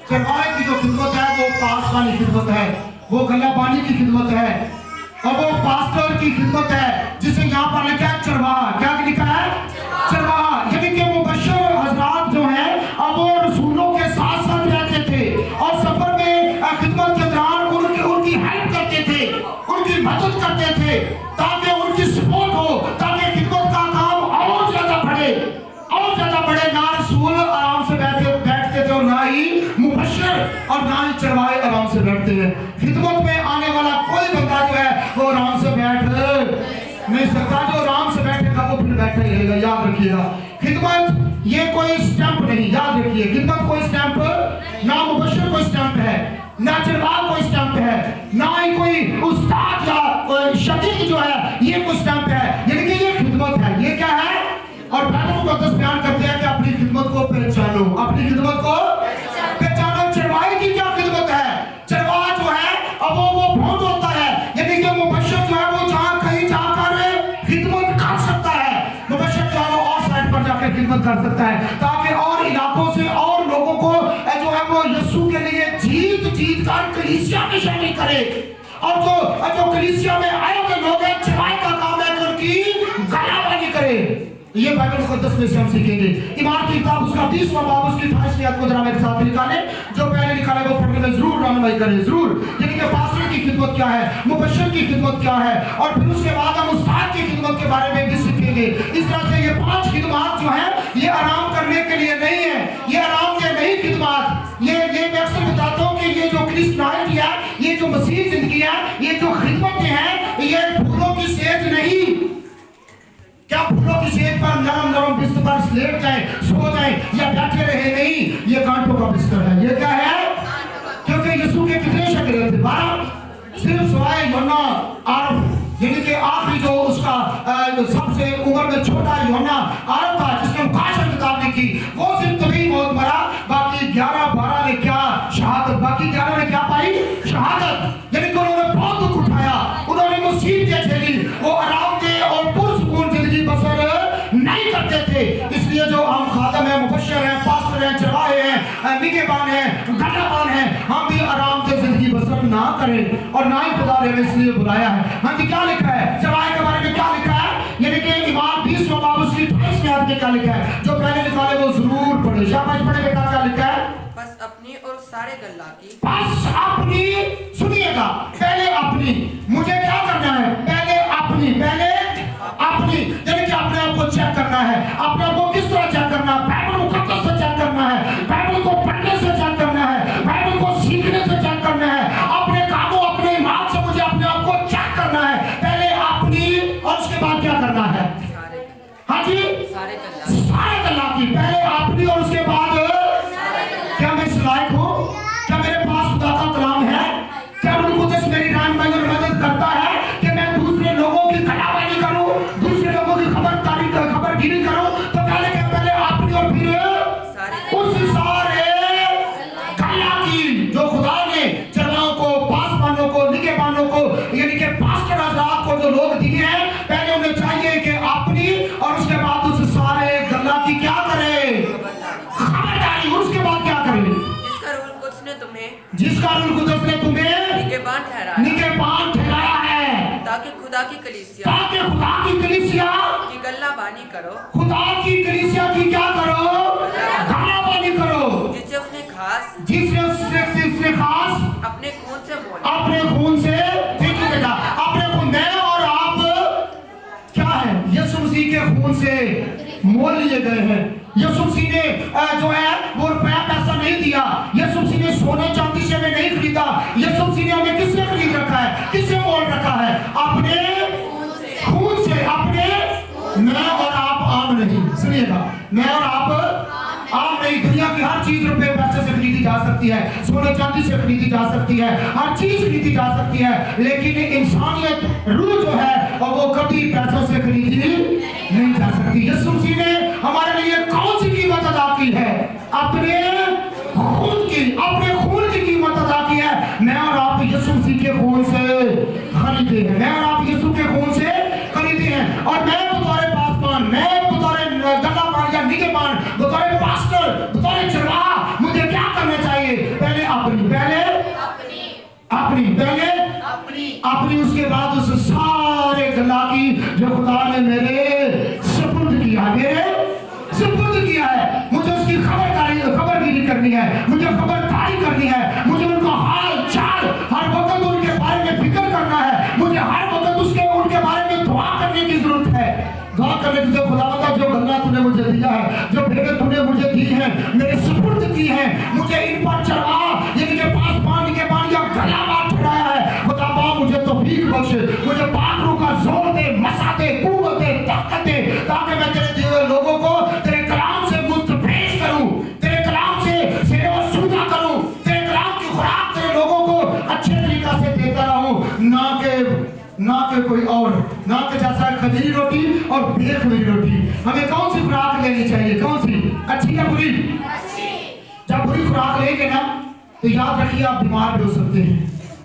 A: चरवाहे की जो खिदमत है वो पासवानी खिदमत है, वो गल्लाबानी की खिदमत है, और वो पास्टर की खिदमत है, जिसे यहाँ पर लिखा है चरवाहा। क्या लिखा है? चरवाहा। यानी कि मुबशर हजरात जो है अब वो रसूलों के साथ साथ रहते थे, और सफर में खिदमत के दौरान उनकी हेल्प करते थे, उनकी मदद करते थे, ताकि उनकी सपोर्ट हो, ताकि खिदमत का काम और ज्यादा बढ़े। ना रसूल आराम से बैठते थे और ना ही मुबशर और ना ही चरवाहे आराम से बैठते हैं। खिदमत में आने वाला कोई बंदा जो है वो आराम से बैठ नहीं सकता। जो आराम से बैठेगा वो फिर बैठा ही रहेगा। याद रखिएगा, खिदमत ये कोई स्टैंप नहीं, याद रखिए, खिदमत कोई स्टैंप, ना मुबशर कोई स्टैंप है, ना चरवाहा कोई स्टैंप है, ना ही कोई उस्ताद या शागिर्द जो है ये कोई स्टैंप है। यानी कि ये खिदमत है। ये क्या है? और बाइबल मुक़द्दस बयान करते हैं कि अपनी खिदमत को पहचानो, अपनी खिदमत को पहचानो। चरवाहे की क्या खिदमत है? चरवाहा जो है अब वो भौंड होता है, यानी कि मुबशर जो है वो जहाँ कहीं जाकर खिदमत कर सकता है, मुबशर जो है वो और साइड पर जाकर खिदमत कर सकता है, ताकि और इलाकों से और लोगों को जो है वो यीशु के लिए जीत कर कलीसिया में शामिल करे। और जो कलीसिया में आए हुए लोग हैं, चरवाहे का काम है कि उनकी गलाबानी करे। ये बाइबल मुक़द्दस में से हम सीखेंगे। ईमान की किताब उसका 20वां बाब उसकी 28वीं आयत को जरा मेरे साथ निकालें। जो पहले निकाले वो पढ़ने में जरूर रहनुमाई करें, जरूर। यानी कि पास्टर की खिदमत क्या है, मुबशर की खिदमत क्या है, और फिर उसके बाद हम उस्ताद की खिदमत के बारे में भी सीखेंगे। इस तरह से ये 5 खिदमत जो है ये आराम करने के लिए नहीं है, ये आराम के नहीं खिदमत। ये मैं अक्सर बताता हूँ कि ये जो क्रिश्चियनिटी है, ये जो मसीह जिंदगी है, ये जो खिदमतें हैं, ये फूलों की सेज नहीं। क्या फूलों की सेज पर नरम बिस्तर पर लेट जाए, सो जाए या बैठे रहे? नहीं, ये कांटों का बिस्तर है। ये क्या है? क्योंकि यीशु के कितने शागिर्द थे? 12, सिर्फ सिवाय यूहन्ना आरफ, यानी कि आखिरी जो उसका सबसे उम्र में छोटा यूहन्ना आरफ था, जिसने मुकाशर किताब लिखी, वो सिर्फ तभी मौत मरा। बाकी 11-12 ने क्या शहादत, बाकी 11 ने क्या पाई? शहादत। यानी कि उन्होंने बहुत दुख उठाया, उन्होंने मुसीबतें झेली, वो आराम दे और पुरसुकून जिंदगी बसर नहीं करते थे। इसलिए जो हम खादम हैं, मुबशर हैं, पास्टर हैं, चरवाहे हैं, निगहबान हैं, गल्लाबान हैं, हम भी आराम से जिंदगी बसर ना करें, और ना ही खुदा ने हमें इसलिए बुलाया है। हाँ जी, क्या लिखा है चरवाहे के बारे में? क्या लिखा है? यानी कि ईमान 20वां बाब उसकी 28वीं आयत में क्या लिखा है? जो पहले निकाले वो जरूर पढ़े। शाबाश, पढ़े बेटा। क्या लिखा है?
B: बस अपनी और सारे गल्ला की,
A: बस अपनी, सुनिएगा, पहले अपनी। मुझे क्या करना है? पहले अपनी, यानी कि अपने आप को चेक करना है। अपने आप को किस तरह चेक करना है? बाइबल मुक़द्दस से चेक करना है, बाइबल को पढ़ने से चेक करना है, बाइबल को सीखने से चेक करना है, अपने कामों, अपने ईमान से मुझे अपने आप को चेक करना है। पहले अपनी, और उसके बाद क्या करना है? हाँ जी, सारे गल्ला की। पहले अपनी और उसके बाद क्या मैं इस लायक हूँ? क्या मेरे पास खुदा का कलाम है? क्या उनको मेरी रहनुमाई और मदद करता है कि मैं दूसरे لوگ دیے ہیں پہلے انہیں چاہیے کہ اپنی اور اس کے بعد اس سارے گلا کی کیا کرے خبرداری اور اس کے بعد کیا کرے جس کا روح القدس نے تمہیں نگہبان ٹھہرایا ہے
B: تاکہ خدا کی کلیسیا
A: کی
B: گلہ بانی کرو
A: خدا کی کلیسیا کی کیا کرو گلہ بانی کرو
B: جسے اس نے خاص اپنے
A: خون سے دیکھیں بیٹا اپنے خون میں اور آپ کیا ہے یسوع مسیح کے خون سے مول لیے گئے ہیں یسوع مسیح نے جو ہے وہ روپیہ پیسہ نہیں دیا یسوع مسیح نے سونے چاندی سے ہمیں نہیں خریدا یسوع مسیح نے ہمیں کس سے خرید رکھا ہے کس سے مول رکھا ہے اپنے خون سے اپنے میں اور آپ عام نہیں سنیے گا میں اور آپ عام نہیں دنیا کی ہر چیز روپے پیسے سے خریدی جا سکتی ہے سونے چاندی سے خریدی جا سکتی ہے ہر چیز خریدی جا سکتی ہے لیکن انسانیت روح جو ہے اور وہ کبھی پیسوں سے خریدی نہیں جا سکتی یسوع مسیح نے ہمارے لیے کون سی قیمت ادا کی ہے اپنے خون کی قیمت ادا کی ہے میں اور آپ یسوع مسیح کے خون سے خریدے ہیں میں اور آپ یسوع کے خون سے خریدے ہیں اور میں بطور پاسبان میں بطور گلہبان یا نگہبان بطور پاسٹر بطور چرواہا مجھے کیا کرنا چاہیے پہلے اپنی اس کے بعد اس سارے گلا کی جو خدا نے میرے سپرد کیا ہے مجھے اس کی خبرداری کرنی ہے مجھے خبرداری کرنی ہے مجھے ان کا حال چال ہر وقت ان کے بارے میں فکر کرنا ہے مجھے ہر وقت ان کے بارے میں دعا کرنے کی ضرورت ہے دعا کرنے کی خدا بتا جو گلا تو نے مجھے دیا ہے جو بھیڑیں تو نے مجھے دی ہیں میرے سپرد کی ہیں مجھے ان پر چڑھا ان کے پاس پانی کے پانی یا گلا بات چھڑایا ہے خدا با مجھے توفیق بخش مجھے پاک روح کا زور دے مسا دے قوت دے طاقت دے تاکہ میں تیرے دیے ہوئے لوگوں کو تیرے کلام سے مستفیض کروں تیرے کلام سے سیر و سودہ کروں تیرے کلام کی خوراک تیرے لوگوں کو اچھے طریقہ سے دیتا رہوں نہ کہ کوئی اور نہ کہ جیسا کھجوری روٹی اور بے کھجوری روٹی ہمیں کون سی خوراک لینی چاہیے کون سی اچھی یا بری جب بری خوراک لیں گے نا تو یاد رکھیے آپ بیمار بھی ہو سکتے ہیں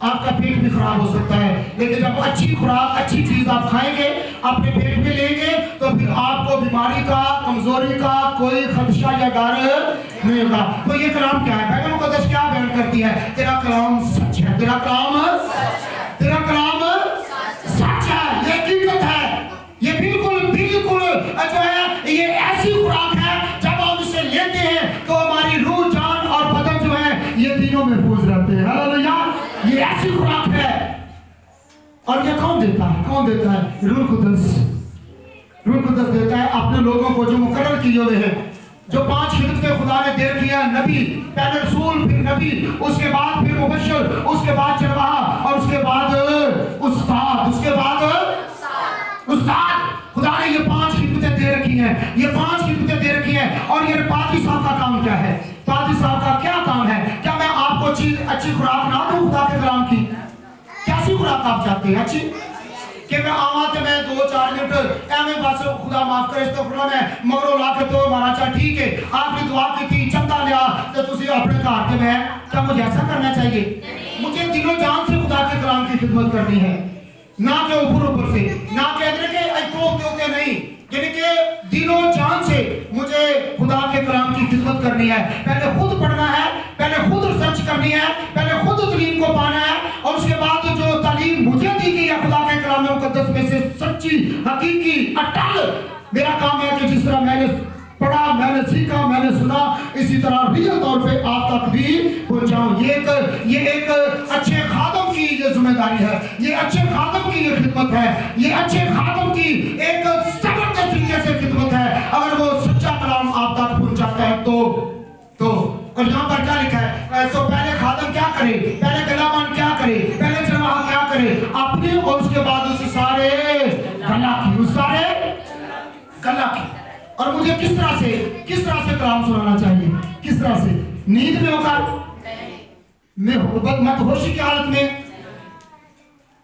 A: آپ کا پیٹ بھی خراب ہو سکتا ہے لیکن جب اچھی خوراک اچھی چیز آپ کھائیں گے اپنے پیٹ میں لیں گے تو پھر آپ کو بیماری کا کمزوری کا کوئی خدشہ یا ڈر نہیں ہوگا تو یہ کلام کیا ہے بائبل مقدس کیا بیان کرتی ہے تیرا کلام سچ ہے تیرا کلام سچ ہے یہ حقیقت ہے یہ بالکل جو ہے یہ ایسی خوراک ہے جب ہم اسے لیتے ہیں تو ہماری روح جان اور بدن جو ہے یہ تینوں محفوظ رہتے ہیں ہاللیلویا یہ ایسی خوراک ہے اور یہ کون دیتا ہے روح القدس دیتا ہے اپنے لوگوں کو جو مقرر کیے ہوئے ہیں جو 5 خدمتیں خدا نے دے رکھی ہیں نبی پہلے رسول پھر نبی اس کے بعد پھر مبشر اس کے بعد چرواہا اور اس کے بعد استاد خدا نے یہ 5 خدمتیں دے رکھی ہیں اور یہ پادری صاحب کا کام کیا ہے پادری صاحب کا کیا کام ہے کیا میں آپ کو اچھی خوراک نہ دوں خدا کے کلام کی کیسی خوراک آپ چاہتے ہیں اچھی کہ میں آواز میں 2-4 منٹ میں بس خدا معاف کرے تو خدا میں مگروں لا کے تو مارا چاہ ٹھیک ہے آپ نے دعا کی تھی چندہ لیا تو تسی اپنے گھر کے میں کیا مجھے ایسا کرنا چاہیے مجھے دل و جان سے خدا کے کلام کی خدمت کرنی ہے نہ کہ اوپر سے نہ کہ ادھر کے ایتھوکے نہیں یعنی کہ دل و جان سے مجھے خدا کے کلام کی خدمت کرنی ہے پہلے خود پڑھنا ہے پہلے خود ریسرچ کرنی ہے پہلے خود تعلیم کو پانا ہے اور اس کے بعد جو تعلیم مجھے دی گئی ہے خدا کے کلام مقدس میں سے سچی حقیقی اٹل میرا کام ہے کہ جس طرح میں نے پڑھا میں نے سیکھا میں نے سنا اسی طرح ریئل طور پہ آپ تک بھی پہنچاؤں یہ ایک اچھے خادم کی یہ ذمہ داری ہے یہ اچھے خادم کی یہ خدمت ہے یہ اچھے خادم کی ایک زبردست طریقے سے خدمت ہے اگر وہ سچا کلام آپ تک پہنچاتا ہے تو اور یہاں پر کیا لکھا ہے تو پہلے خادم کیا کرے پہلے گلہبان کیا کرے پہلے چرواہا کیا کرے اپنے اور اس کے بعد اس سارے گلا کی اور مجھے کس طرح سے کلام سنانا چاہیے کس طرح سے نیند میں ہو کر میں ہوشی کی حالت میں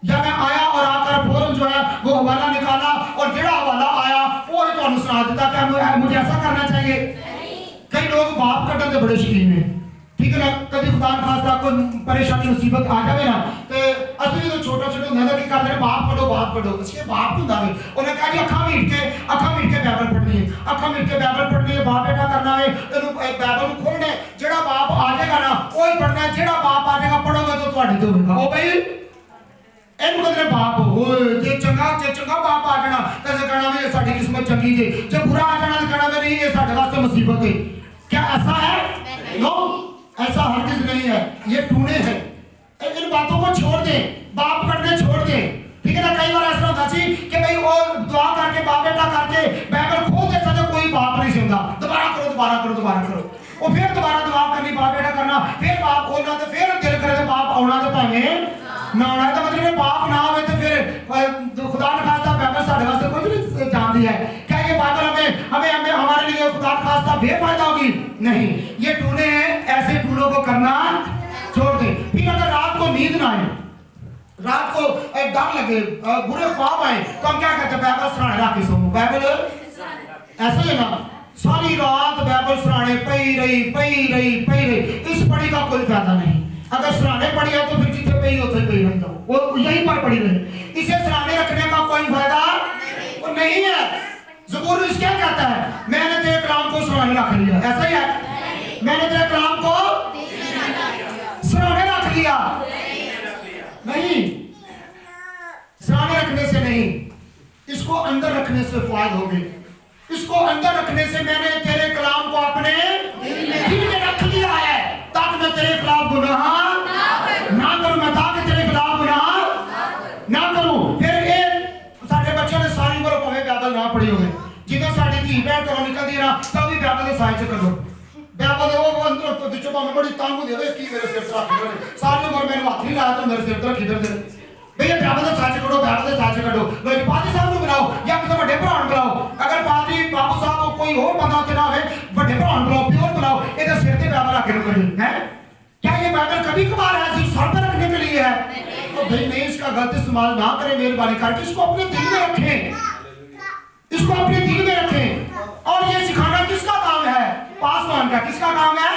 A: یا میں آیا اور آ کر فوراً جو ہے وہ حوالہ نکالا اور جڑا حوالہ آیا وہ تو سنا دیتا کہ مجھے ایسا کرنا چاہیے کئی لوگ باپ کٹن کے بڑے شکین ہیں ठीक है ना कभी खुदा न खास्ता कोई परेशानी मुसीबत आ जाए ना तो असली तो छोटा छोटा होता कि कहते हैं बाप पढ़ो इसके बाप क्यों दावे उन्हें कहा जी अखा मीट के बाइबल पढ़नी है बाप बेटा करना है बाइबल खोलना है जेड़ा बाप आ जाएगा ना वही पढ़ना है जेड़ा बाप आ जाएगा पढ़ोगे तो ਤੁਹਾਡੇ ਤੇ ਹੋਵੇਗਾ ਉਹ ਭਾਈ ਇਹਨੂੰ ਕਹਿੰਦੇ ਬਾਪ ਓਏ ਜੇ ਚੰਗਾ ਬਾਪ ਆ ਜਾਣਾ ਤਾਂ ਜੇ ਕਹਣਾ ਵੀ ਸਾਡੀ ਕਿਸਮਤ ਚੰਗੀ ਜੇ बुरा आ जाना तो कहना भी नहीं ये ਸਾਡੇ ਵਾਸਤੇ ਮੁਸੀਬਤ है क्या ऐसा है नो ऐसा हरगिज नहीं है ये टूने हैं इन बातों को छोड़ दे बाप करने छोड़ दे ठीक है ना कई बार ऐसा होता सी कि भाई वो दुआ करके बाप बेटा करके बाइबल खोल देता तो कोई बाप नहीं सुनता दोबारा करो और फिर दोबारा दुआ करनी बाप बेटा करना फिर बाप खोलना तो फिर दिल करे तो बाप आना तो भावे ना आना तो मतलब बाप ना आवे तो फिर खुदा न खास्ता बाइबल साढ़े वास्ते कुछ नहीं जानती है क्या ये बाइबल हमें हमारे लिए खुदा न खास्ता बेफायदा होगी नहीं ये टूने हैं ऐसे टूनों को करना छोड़ दे फिर अगर रात को नींद ना आए रात को डर लगे बुरे ख्वाब आए तो हम क्या कहते हैं बाइबल सराहने रख के सो बाइबल ऐसे ही ना सारी रात बाइबल सराहने पई रही इस पढ़ी का कोई फायदा नहीं अगर सराहने पड़ी है तो फिर जितने पई होते पई रह जाओ वो यहीं पर पड़ी रहे इसे सराहने रखने का कोई फायदा नहीं है ज़बूर में क्या कहता है मैंने तेरे कलाम को सराहने रख लिया ऐसा ही है मैंने तेरे कलाम को सराहने रख लिया नहीं सराहने रखने से नहीं इसको अंदर रखने से फायदा होगी इसको अंदर रखने से मैंने तेरे कलाम को अपने दिल में रख लिया है ताकि मैं तेरे खिलाफ गुनाह ना करूं मैं ताकि तेरे खिलाफ गुनाह ना करूं फिर एक साडे बच्चों ने सारी उम्र भावे बाइबल ना पढ़ी होवे जिदे साडी धी भैन घरों निकलदी ना तब भी बाइबल दे साइज करो बाइबल वो अंदर तो चुपा में बड़ी तांग होती है की मेरे सिर पर रख सारी उम्र मैंने हाथ नहीं लाया तो मेरे सिर पर किधर दे भैया बाइबल दे साइज करो भाई पादी साहब ਨੂੰ ਬੁਲਾਓ ਜਾਂ ਕਿਸੇ ਵੱਡੇ ਭਰਾ ਨੂੰ ਬੁਲਾਓ अगर पादी बाबू साहब कोई और बंदा तेरा है ਵੱਡੇ ਭਰਾ ਨੂੰ ਬੁਲਾਓ प्योर बुलाओ ਇਹਦੇ ਸਿਰ ਤੇ ਬਾइबल रख के करो हैं क्या ये बाइबल कभी कभार है सिर्फ सर पर रखने के लिए है तो भाई नहीं इसका गलत इस्तेमाल ना करें मेहरबानी करके इसको अपने दिल में रखें इसको अपने दिल में रखें और ये सिखाना किसका काम है पासवान का किसका काम है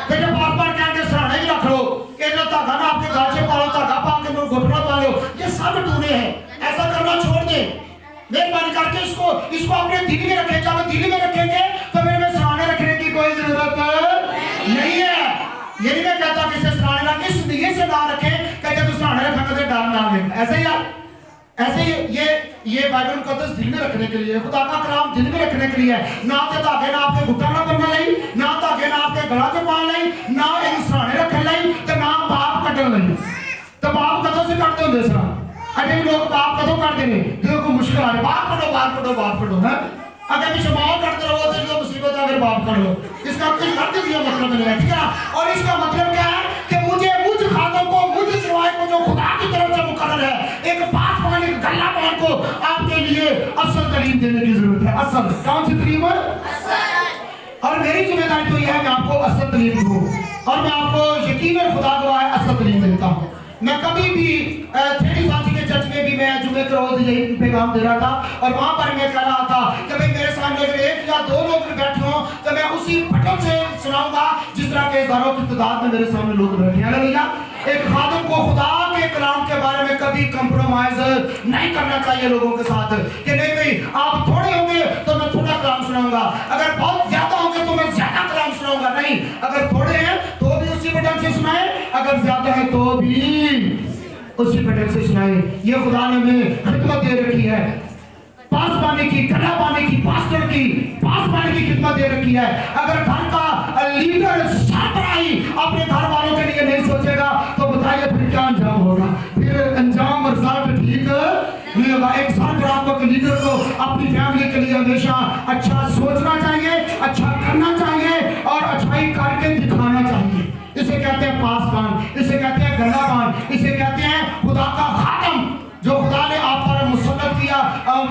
A: बेटे पासवान कहते सराहने भी रख लो इधर धागा ना आपके गाल से पालो धागा पा के घुटना पा लो ये सब टूने हैं ऐसा करना छोड़ दे मेहरबानी करके इसको अपने दिल में रखें जब दिल में रखेंगे तो फिर में सराहने रखने की कोई जरूरत नहीं है ये नहीं मैं कहता कि इसे सराहने रखें इस नियत से ना रखें कि जब सराहने रखा तो डर ना आवे ऐसे ही ये बाइबल मुकद्दस दिल में रखने के लिए खुदा का कलाम दिल में रखने के लिए ना तो धागे ना आपके घुटना ना बनने लई ना धागे ना आपके गला च पाने लई ना इन सराहने रखने लई ते ना बाप कटन लई तो बाप कदों से कटते होंदे सरा अजे लोग बाप कदों कटदे ने जो कोई मुश्किल आ जाए बाप कटो है अगर भी समाओ करते रहो तो जो मुसीबत है फिर बाप कर लो इसका कुछ करते दिया मतलब नहीं है ठीक है और इसका मतलब क्या है कि मुझ खातों को मुझ सिवाय को जो खुदा की तरफ से मुकर्रर है एक पास पाने गल्ला पान को आपके लिए असल तालीम देने की जरूरत है असल कौन सी तालीम है और मेरी जिम्मेदारी तो यह है मैं आपको असल तालीम दूं और मैं आपको यकीनन खुदा गवाह है असल तालीम देता हूँ मैं कभी भी थेड़ी साथी के चर्च में भी मैं जुमे के रोज यही पैगाम दे रहा था और वहां पर मैं कह रहा था कि भाई मेरे सामने अगर एक या दो लोग बैठे हो तो मैं उसी पटल से सुनाऊंगा जिस तरह के हजारों की तादाद में मेरे सामने लोग बैठे हैं भैया एक खादिम को खुदा के कलाम के बारे में कभी कंप्रोमाइज नहीं करना चाहिए लोगों के साथ कि नहीं भाई आप थोड़े होंगे तो मैं थोड़ा कलाम सुनाऊंगा अगर बहुत ज्यादा होंगे तो मैं ज्यादा कलाम सुनाऊंगा नहीं अगर थोड़े हैं तो भी उसी पटल से सुनाए अगर ज्यादा है तो भी उसी पटल से सुनाए ये खुदा ने हमें खिदमत दे रखी है पास पाने की गला पाने की पास्टर की पास पाने की खिदमत दे रखी है अगर घर का लीडर सरबराही अपने घर वालों के लिए नहीं सोचेगा तो बताइए फिर क्या अंजाम होगा फिर अंजाम और रिजल्ट ठीक नहीं होगा एक सकारात्मक लीडर को अपनी फैमिली के लिए हमेशा अच्छा सोचना चाहिए अच्छा करना चाहिए और अच्छाई करके दिखाना चाहिए इसे कहते हैं पासवान इसे कहते हैं गलावान इसे कहते हैं खुदा का खातम जो खुदा ने आप पर मुसल्लत किया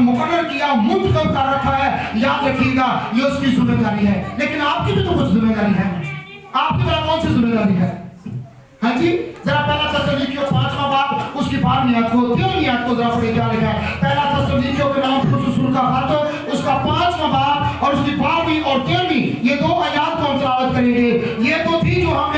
A: मुकर्रर किया मुंतखब कर रखा है याद रखिएगा ये उसकी जिम्मेदारी है लेकिन आपकी भी तो कुछ जिम्मेदारी है आपकी तरह कौन सी जिम्मेदारी है हाँ जी जरा पहला तस्सलीकियों 5वां बाब उसकी 12वीं आयत को 13वीं आयत को जरा पढ़िए क्या लिखा है पहला तस्सलीकियों के नाम रसूल का खत उसका 5वां बाब और उसकी 12वीं और 13वीं ये दो आयत को हम तिलावत करेंगे ये तो थी जो हमने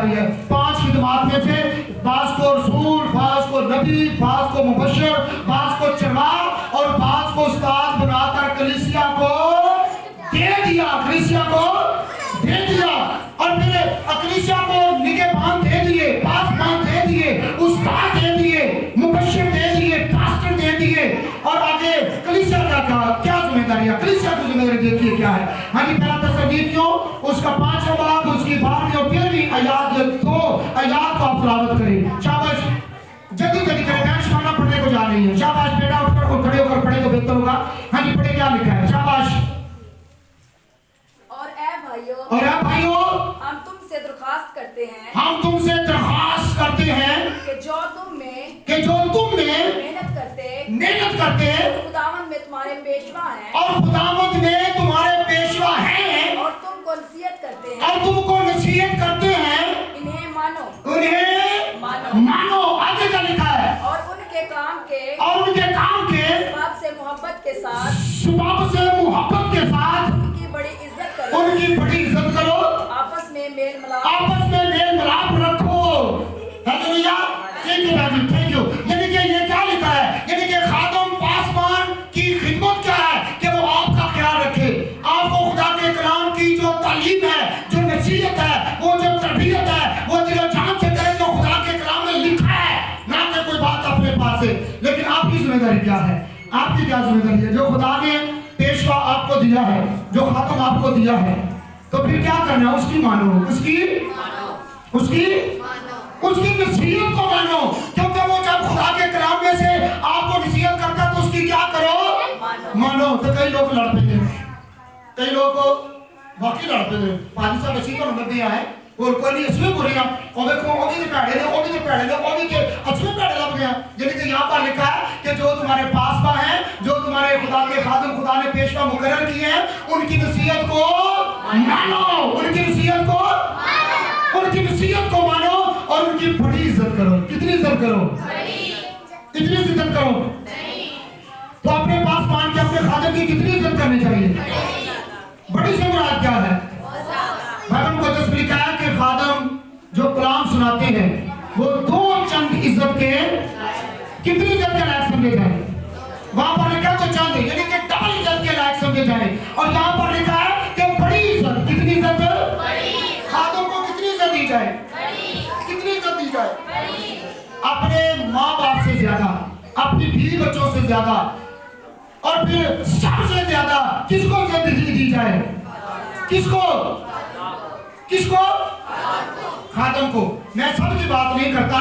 A: रही है। 5 खिदमात में से बास को रसूल, बास को नबी, बास को मुबश्शिर, बास को चरवाह और बास को उस्ताद बनाकर कलीसिया को दे दिया, कलीसिया को दे दिया। और फिर कलीसिया को निगहबान दे दिए, पासबान दे दिए, उस्ताद दे दिए, मुबश्शिर दे दिए, पास्टर दे दिए। और आगे कलीसिया क्या जिम्मेदारी है? कलीसिया की जिम्मेदारी देखिए क्या है। हाँ जी, पहला तस्सलीकियों उसका 5वां बाब उसकी 12वीं और 13वीं आयत, 2 आयत को आप तिलावत करें। शाबाश, जल्दी जल्दी करें, मैं शाना पढ़ने को जा रही हूँ। शाबाश बेटा, उठकर खड़े होकर पढ़े तो बेहतर होगा। हाँ जी, पढ़े क्या लिखा है? शाबाश। और ऐ भाइयों,
C: हम तुमसे दरख्वास्त करते हैं,
A: हम तुमसे दरख्वास्त करते हैं
C: कि जो तुम में
A: मेहनत करते
C: खुदावंद में तुम्हारे पेशवा हैं
A: और खुदावंद में तुम्हारे पेशवा हैं
C: और तुमको नसीहत करते हैं,
A: और तुमको नसीहत करते हैं,
C: इन्हें मानो,
A: उन्हें मानो। आगे का लिखा है,
C: और उनके काम के
A: सबब
C: से मोहब्बत के साथ,
A: सबब से मोहब्बत के साथ
C: उनकी बड़ी इज्जत करो, आपस में मेल
A: मिलाप रखो। Hallelujah, thank you. यानी कि ये क्या लिखा है? यानी कि खादम पासबान की खिदमत क्या है कि वो आपका ख्याल रखे, आपको खुदा के कलाम की जो तालीम है, जो नसीहत है, वो जो तरबियत है, वो दिलो जान से करे जो खुदा के कलाम में लिखा है, ना कि कोई बात अपने पास है। लेकिन आपकी जिम्मेदारी क्या है? आपकी क्या जिम्मेदारी है? जो खुदा ने पेशवा आपको दिया है, जो खातम आपको दिया है, तो फिर क्या करना है? उसकी मानो, उसकी नसीहत को मानो। क्योंकि वो जब खुदा के कलाम में से आपको नसीहत करता है तो उसकी क्या करो? मानो। तो कई लोग लड़ते थे, कई लोग वाकई लड़ते थे। पाजी साहब अच्छी तो नंबर दिया है और कोई नहीं इसमें बुरी है, और देखो वो भी पैड़े ने, वो भी पैड़े ने, वो भी के अच्छे पैड़े लग गया। यानी कि यहाँ पर लिखा है कि जो तुम्हारे पासबा हैं, जो तुम्हारे खुदा के खादम खुदा ने पेशवा मुकर्रर किए हैं, उनकी नसीहत को मानो, उनकी नसीहत को मानो और उनकी बड़ी इज्जत करो। कितनी इज्जत करो? इतनी इज्जत करो। तो अपने पास मान के अपने खादम की कितनी इज्जत करनी चाहिए? बड़ी से मुराद क्या है? बाइबल मुकद्दस में लिखा है कि खादम जो कलाम सुनाते हैं वो 2 चंद इज्जत के, कितनी इज्जत के लायक समझे जाए? वहां पर लिखा है 2 चंद, यानी कि डबल इज्जत के लायक समझे जाए। और यहाँ पर लिखा है कि बड़ी इज्जत, कितनी इज्जत? खादम को कितनी इज्जत दी जाए? कितनी इज्जत दी जाए? अपने माँ बाप से ज्यादा, अपनी बीवी बच्चों से ज्यादा, और फिर सबसे ज्यादा किसको इज्जत दी जाए? किसको? खादम को। मैं सबकी बात नहीं करता।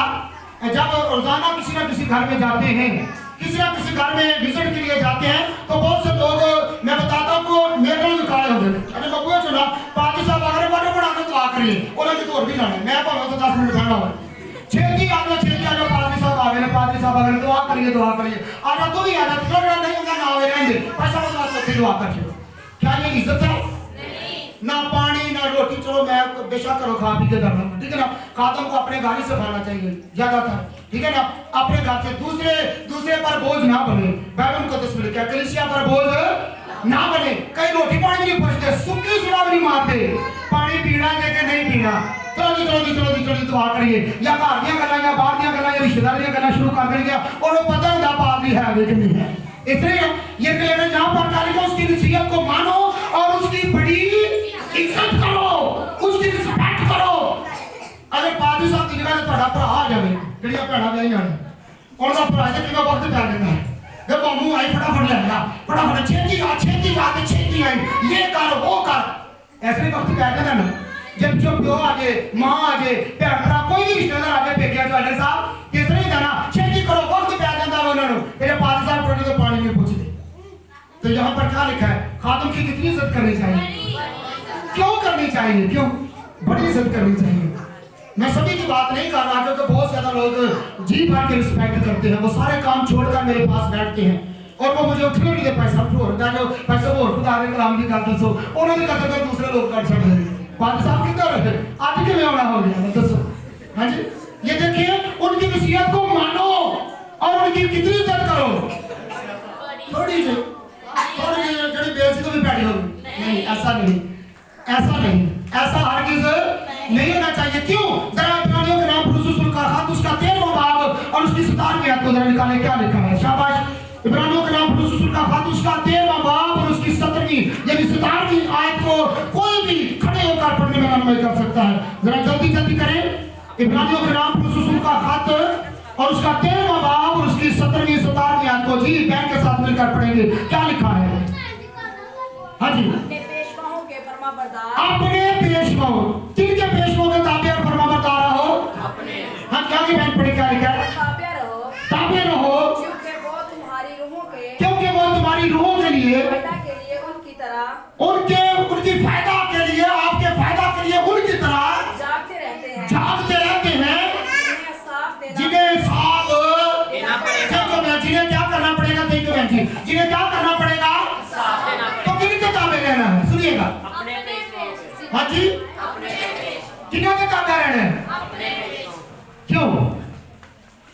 A: जब रोजाना किसी ना किसी घर में जाते हैं, किसी ना किसी घर में विजिट के लिए जाते हैं, तो बहुत से लोग, मैं बताता हूँ, को मेरे को खड़े हो गए। अरे बबुआ चुना पादी साहब अगर बड़े बड़ा तो आ करिए, उन्होंने तो और भी लाना, मैं भाव तो 10 मिनट खाना हो छेती आ जाओ पादी साहब आ गए, पादी साहब अगर दुआ करिए आजा तो भी आजा, थोड़ा नहीं होगा ना आवे रहने पैसा बदला तो दुआ कर। क्या ये इज्जत है? ना पानी ना रोटी, चलो मैं बेशक करो खा पी के करना, ठीक है ना। खादम को अपने गाड़ी से खाना चाहिए ज्यादातर, ठीक है ना, अपने घर से। दूसरे पर बोझ ना बने। बाइबल को तस्वीर क्या, कलीसिया पर बोझ ना बने। कई रोटी पानी नहीं पहुंचते, सुखी सुराग नहीं मारते, पानी पीना लेके नहीं पीना। चलो दुआ करिए, या घर दियां गल्लां या बाहर दियां गल्लां या रिश्तेदारियां गल्लां शुरू कर देंगे, और वो पता होगा पादरी है कि नहीं है। इसलिए ये कहना जहां पर तारीफ उसकी नसीहत को मानो और उसकी बड़ी इज्जत करो, उसकी रिस्पेक्ट करो। अगर पादरी साहब की जगह ਤੁਹਾਡਾ ਭਰਾ ਆ ਜਾਵੇ, ਜਿਹੜੀਆਂ ਭੈਣਾਂ ਵਿਆਹੀਆਂ ਨੇ, ਉਹਨਾਂ ਦਾ ਭਰਾ ਤੇ ਕਿਵੇਂ ਵਕਤ ਪੈ ਜਾਂਦਾ ਹੈ, जब मामू आई फटाफट लेगा, फटाफट छेती आई, ये कर वो कर, ऐसे वक्त पै जाता ना। जब जो प्यो आ गए, माँ आ गए, भैन भरा कोई भी रिश्तेदार आ गए पेकिया ज्वालर साहब, किस तरह जाना छेती करो, वक्त पै जाता है उन्होंने। तेरे पाद साहब पढ़ने तो पानी नहीं पूछते। तो यहाँ पर क्या लिखा है? खादम की कितनी इज्जत करनी चाहिए? क्यों करनी चाहिए? क्यों? बड़ी इज्जत करनी चाहिए। मैं सभी की बात नहीं कर रहा, क्योंकि बहुत ज्यादा लोग जी भर के रिस्पेक्ट करते हैं, वो सारे काम छोड़कर मेरे पास बैठते हैं और वो मुझे उठने नहीं दे पैसा जो पैसे वो खुदा के कलाम की गल दसो, उन्होंने कहा तो दूसरे लोग कर सकते हैं। पाद साहब किधर रहे, आज के में आना हो गया दसो। हाँ जी, ये देखिए उनकी नसीहत को मानो और उनकी कितनी इज्जत करो। थोड़ी जड़ी बेइज्जती तो भी पैड़ी होगी नहीं, ऐसा हरगिज़ नहीं होना चाहिए। क्यों? जरा इब्रानियों के नाम रसूल का खत उसका 13वां बाब और उसकी 17वीं आयत को जरा निकालें, क्या लिखा है? शाबाश। इब्रानियों के नाम रसूल का खत उसका 13वां बाब और उसकी 17वीं यानी 17वीं आयत को कोई भी खड़े होकर पढ़ने में अमल कर सकता है। जरा जल्दी जल्दी करें। इब्रानियों के नाम रसूल का खत और उसका 13वां बाब और उसकी 17वीं 17वीं आयत को जी बैन के साथ मिलकर पढ़ेंगे। क्या लिखा है? हाँ जी।
C: अपने पेशवाओं के फरमाबरदार,
A: अपने पेशवाओं, किनके पेशवाओं के ताबे और फरमाबरदार रहो? अपने। हाँ, क्या की बैन पढ़े, क्या लिखा है?
C: ताबे रहो,
A: ताबे रहो,
C: क्योंकि वो तुम्हारी रूहों के
A: क्योंकि वो तुम्हारी रूहों के लिए,
C: फायदा के लिए उनकी तरह,
A: उनकी फायदा के लिए, आपके फायदा के लिए उनकी तरह
C: जागते रहते हैं,
A: जिन्हें साफ
B: देना पड़ेगा।
A: जिन्हें क्या करना पड़ेगा? जिन्हें क्या करना पड़ेगा? तो किनके ताबे रहना है? सुनिएगा। हाँ जी, किन्हों के ताबे रहना है? क्यों?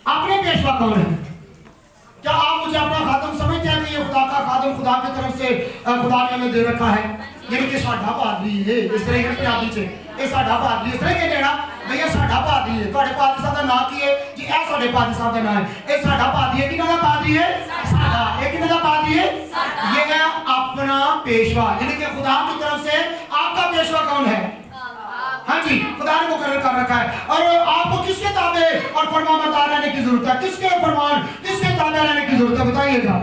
A: अपने पेशवा कौन है? क्या आप मुझे अपना खादम समझते हैं कि ये खुदा का खादम खुदा की तरफ से खुदा ने हमें दे रखा है? यानी कि साढ़ा पादरी है, इस तरह के पंजाबी से ये साढ़ा पादरी इस तरह के लेना भैया साढ़ा पादरी है। ਤੁਹਾਡੇ ਪਾਦਰੀ ਸਾਹਿਬ ਦਾ ਨਾਂ ਕੀ ਹੈ ਜੀ? ਇਹ ਸਾਡੇ ਪਾਦਰੀ ਸਾਹਿਬ ਦਾ ਨਾਂ ਹੈ। ਇਹ ਸਾਡਾ ਪਾਦਰੀ ਹੈ। ਕਿਹਨਾਂ ਦਾ ਪਾਦਰੀ है? साढ़ा। ये किन्हीं का पादरी है? ये है अपना पेशवा, यानी कि खुदा की तरफ से आपका पेशवा कौन है? हाँ जी, खुदा ने मुकर्रर कर रखा है। और आपको किसके ताबे और फरमाबरदार रहने की जरूरत है? किसके फरमान, किसके ताबे रहने की जरूरत है? बताइएगा।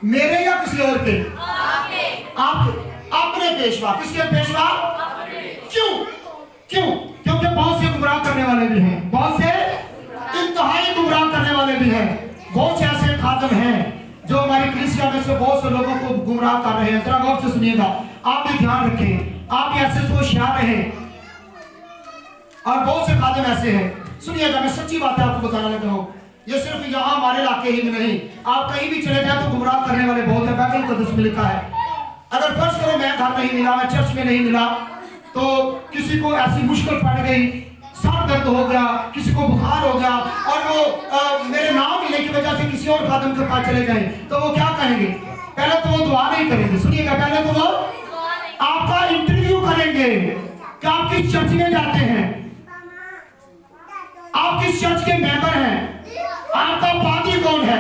A: मेरे या किसी और के? आपके। अपने पेशवा। किसके पेशवा? क्यों? क्यों? क्योंकि बहुत से गुमराह करने वाले भी हैं, बहुत से इंतहाई गुमराह करने वाले भी हैं। बहुत से ऐसे खादम हैं जो हमारी कलीसिया में से बहुत से लोगों को गुमराह कर रहे हैं। जरा गौर से सुनिएगा, आप भी ध्यान रखें, आप भी ऐसे होशियार रहें। और बहुत से खादम ऐसे हैं, सुनिएगा, मैं सच्ची बात है आपको बताने लगा हूँ। ये सिर्फ यहाँ हमारे इलाके ही में नहीं, आप कहीं भी चले जाए तो गुमराह करने वाले बहुत है। बाइबल मुक़द्दस में लिखा है, अगर फर्ज करो मैं घर नहीं मिला, मैं चर्च में नहीं मिला, तो किसी को ऐसी मुश्किल पड़ गई, सर दर्द हो गया, किसी को बुखार हो गया और वो मेरे नाम लेने की वजह से किसी और खादम के पास चले गए, तो वो क्या कहेंगे? पहले तो वो दुआ नहीं करेंगे। सुनिएगा, पहले तो वो आपका इंटरव्यू करेंगे कि आप किस चर्च में जाते हैं, आप किस चर्च के मेंबर हैं, आपका पादरी कौन है।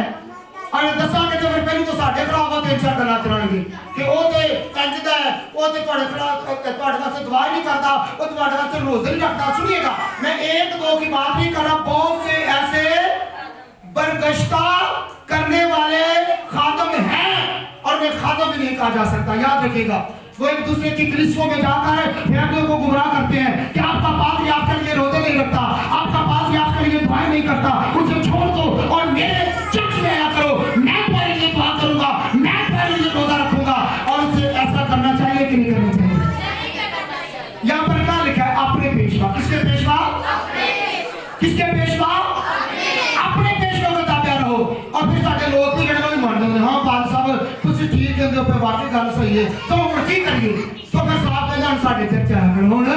A: और दसांगे तो फिर पहले तो साढ़े खिलाफ तीन चार गल्लां चलाएंगे कि वो तो इंजदा है, वो तो तुम्हारे खिलाफ तुम्हारे वास्ते दुआ नहीं करता, वो तुम्हारे वास्ते रोज़े नहीं रखता। सुनिएगा, मैं एक दो की बात नहीं कर रहा, बहुत से ऐसे बरगश्ता करने वाले खादम हैं और वे खादम भी नहीं कहा जा सकता। याद रखिएगा, वो एक दूसरे की कलीसियों में जाकर फैमिलियों को गुमराह करते हैं कि आपका पादरी आपके लिए रोज़े नहीं रखता, आपका पादरी आपके लिए दुआएं नहीं करता, उसे छोड़ दो और मेरे चर्च में आया करो, मैं तुम्हारे लिए दुआ करूंगा, मैं तुम्हारे लिए रोज़ा रखूंगा। और उसे ऐसा करना चाहिए कि नहीं करना चाहिए? यहाँ पर क्या लिखा है? अपने पेशवा। किसके पेशवा? किसके पेशवा? अपने पेशवा का ताबे रहो। और फिर सारे लोग भी कहने भी मान देंगे, हाँ पादरी साहब कुछ ठीक है, उनके ऊपर वाकई गल सही है, तो हम की करिए? तो मैं साफ दे जान साढ़े चर्च आया करो हुण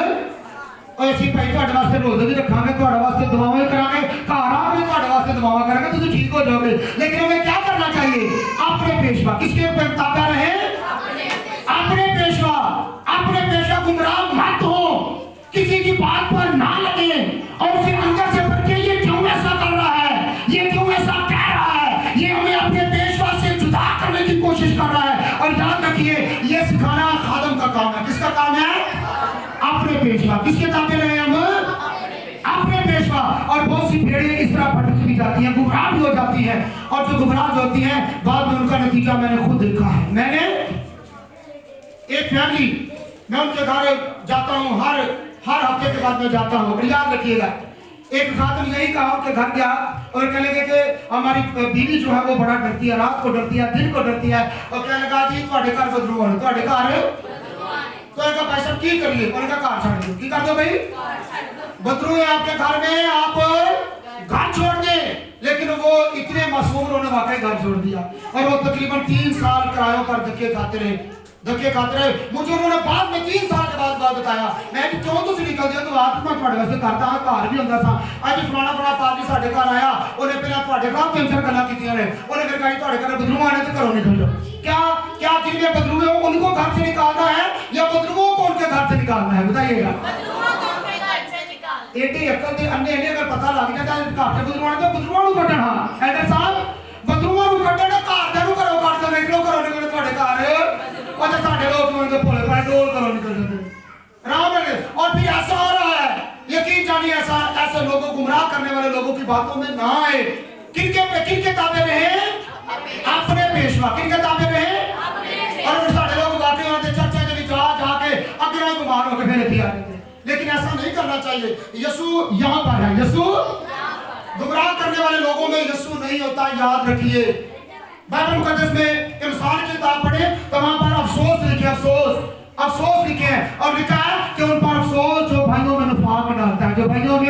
A: और ਅਸੀਂ ਭਾਈ ਤੁਹਾਡੇ ਵਾਸਤੇ ਰੋਜ਼ੇ ਵੀ ਰੱਖਾਂਗੇ, ਤੁਹਾਡੇ ਵਾਸਤੇ ਦੁਆਵਾਂ ਵੀ ਕਰਾਂਗੇ, ਘਰ ਆ ਕੇ ਤੁਹਾਡੇ ਵਾਸਤੇ ਦੁਆਵਾਂ ਕਰਾਂਗੇ, ਤੁਸੀਂ ठीक हो जाओगे। लेकिन हमें क्या करना चाहिए? अपने पेशवा। किसके ऊपर ताबे रहे? अपने पेशवा। अपने पेशवा गुमराह मत हो, किसी की बात पर ना लगे और उसे अंदर से भर के ये क्यों ऐसा कर रहा है, ये क्यों ऐसा कह रहा है, ये हमें अपने पेशवा से जुदा करने की कोशिश कर रहा है। और याद रखिए, ये सिखाना खादम का काम है। किसका काम है? अपने पेशवा। किसके ताबे रहे हम? अपने पेशवा। और बहुत सी भेड़ें इस तरह भटक भी जाती हैं, गुमराह भी हो जाती हैं, और जो गुमराह होती हैं बाद में उनका नतीजा मैंने खुद देखा है। मैंने एक फैमिली, मैं उनके घर जाता हूँ, हर हफ्ते के बाद मैं जाता हूँ। और याद रखिएगा, एक खातून यही कहा, उनके घर गया और कहने लगे कि हमारी बीवी जो है वो बड़ा डरती है, रात को डरती है, दिन को डरती है। और कहने लगा जी ਤੁਹਾਡੇ घर बदरू है, ਤੁਹਾਡੇ घर तो इनका भाई साहब की करिए, उनका घर छोड़ दो। की कर दो भाई? बदरू है आपके घर में, आप घर छोड़ दे। लेकिन वो इतने मासूम, उन्होंने वाकई घर छोड़ दिया और वो तकरीबन 3 साल किरायों पर धक्के खाते रहे। मुझे उन्होंने बाद में 3 साल के बाद बताया, मैं क्यों तुम निकल दिया, तो आज मैं तुम्हारे वास्ते करता हाँ, घर भी होंदा सा। अज फलाना फलाना पादरी साडे घर आया, उन्हें पहले तुम्हारे खिलाफ 3-4 गल्लां कीतियां ने, उन्हें फिर कहा तुम्हारे घर बदरू आने तो घरों निकल जाओ। क्या जिनके बदरू है उनको घर से निकालना है या बदरुओं को उनके घर से निकालना है? बताइएगा। एडी अकल दे अन्ने अगर पता लग जाता है घर के बदरुआं नूं कड्ढना एडर साहब बदरुआं नूं कड्ढना घर दे नूं घरों कड्ढ दे निकलो घरों निकलो तुहाडे घर और साडे लोग मंगे भोले भाले डोल घरों निकल जाते आराम से। और फिर ऐसा हो रहा है यकीन जानिए ऐसे लोगों को गुमराह करने वाले लोगों की बातों में ना आए। किनके ताबे रहे? अपने पेशवा। किनके ताबे रहे? और साडे लोग वाकई आते चर्चा के विच जाके अगे गुमार होकर फिर इत्थे आ जाते। लेकिन ऐसा नहीं करना चाहिए। यीशु यहाँ पर है। यीशु गुमराह करने वाले लोगों में यीशु नहीं होता, याद रखिए। बाइबल मुकद्दस में इंसान की किताब पढ़े तो वहां पर अफसोस लिखे, अफसोस लिखे हैं और लिखा है कि उन पर अफसोस जो भाइयों में निफाक डालता है, जो भाइयों में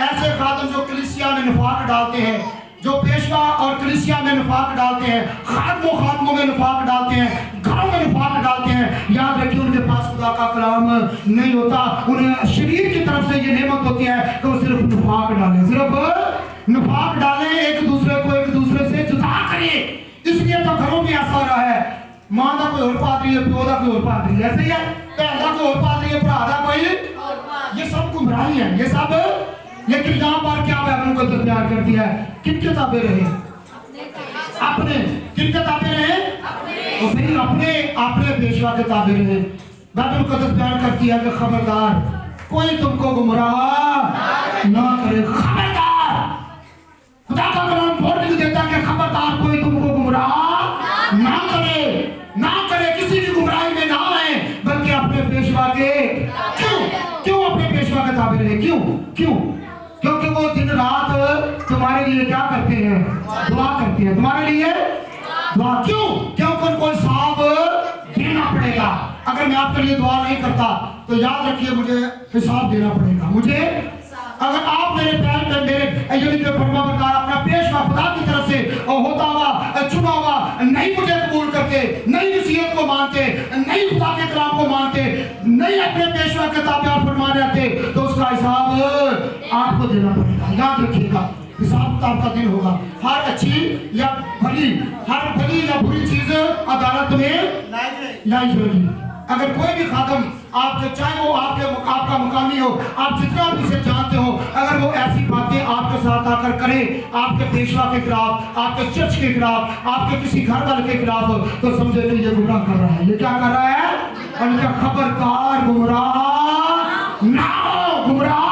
A: ऐसे खादम जो कलीसिया में निफाक डालते हैं, जो पेशवा और कलीसिया में निफाक डालते हैं, खादमों में निफाक डालते हैं, घरों में निफाक डालते हैं। याद रखिए उनके पास खुदा का कलाम नहीं होता। उन्हें शरीर की तरफ से ये नेमत होती है कि वो सिर्फ निफाक डालें, सिर्फ निफाक डालें, एक दूसरे से जुदा करें। इसलिए तो घरों में ऐसा हो रहा है, मां का कोई और पादरी है, प्यो का कोई और पादरी है, ऐसे ही है, भैन का कोई और पादरी है, भरा का कोई, ये सब गुमराही है, ये सब। लेकिन यहाँ पर क्या बाइबल को तैयार करती है? किनके ताबे रहे? अपने। किनके ताबे रहे? अपने पेशवा के ताबे रहे। बाइबल को तैयार करती है कि खबरदार कोई तुमको गुमराह ना करे। खबरदार, खुदा का कलाम बोल देता है कि खबरदार कोई तुमको गुमराह ना करे, किसी की गुमराही में ना आए, बल्कि अपने पेशवा के। क्यों अपने पेशवा के ताबे रहे? क्यों? क्योंकि वो दिन रात तुम्हारे लिए क्या करते हैं? दुआ करते हैं तुम्हारे लिए। दुआ क्यों? क्योंकि उनको हिसाब देना पड़ेगा। अगर मैं आपके लिए दुआ नहीं करता तो याद रखिए मुझे हिसाब देना पड़ेगा। मुझे अगर आप मेरे अपना पेशवा खुदा की तरफ से होता हुआ चुना हुआ नहीं मुझे कबूल करते, नहीं नसीहत को मानते, नहीं खुदा के कलाम को मानते, नहीं अपने पेशवा के ताबेदार फरमान रहते, तो उसका हिसाब आपको देना पड़ेगा। याद रखिएगा, हिसाब किताब का दिन होगा। हर अच्छी या भली, हर भली या बुरी चीज अदालत में लाई जाएगी। अगर कोई भी खादम आपके, चाहे वो आपका मुकामी हो, आप जितना भी इसे जानते हो, अगर वो ऐसी बातें आपके साथ आकर करे, आपके पेशवा के खिलाफ, आपके चर्च के खिलाफ, आपके किसी घर वाले के खिलाफ, तो समझे कि ये गुमराह कर रहा है। ये क्या कर रहा है? उनका खबरदार गुमराह ना हो, गुमराह।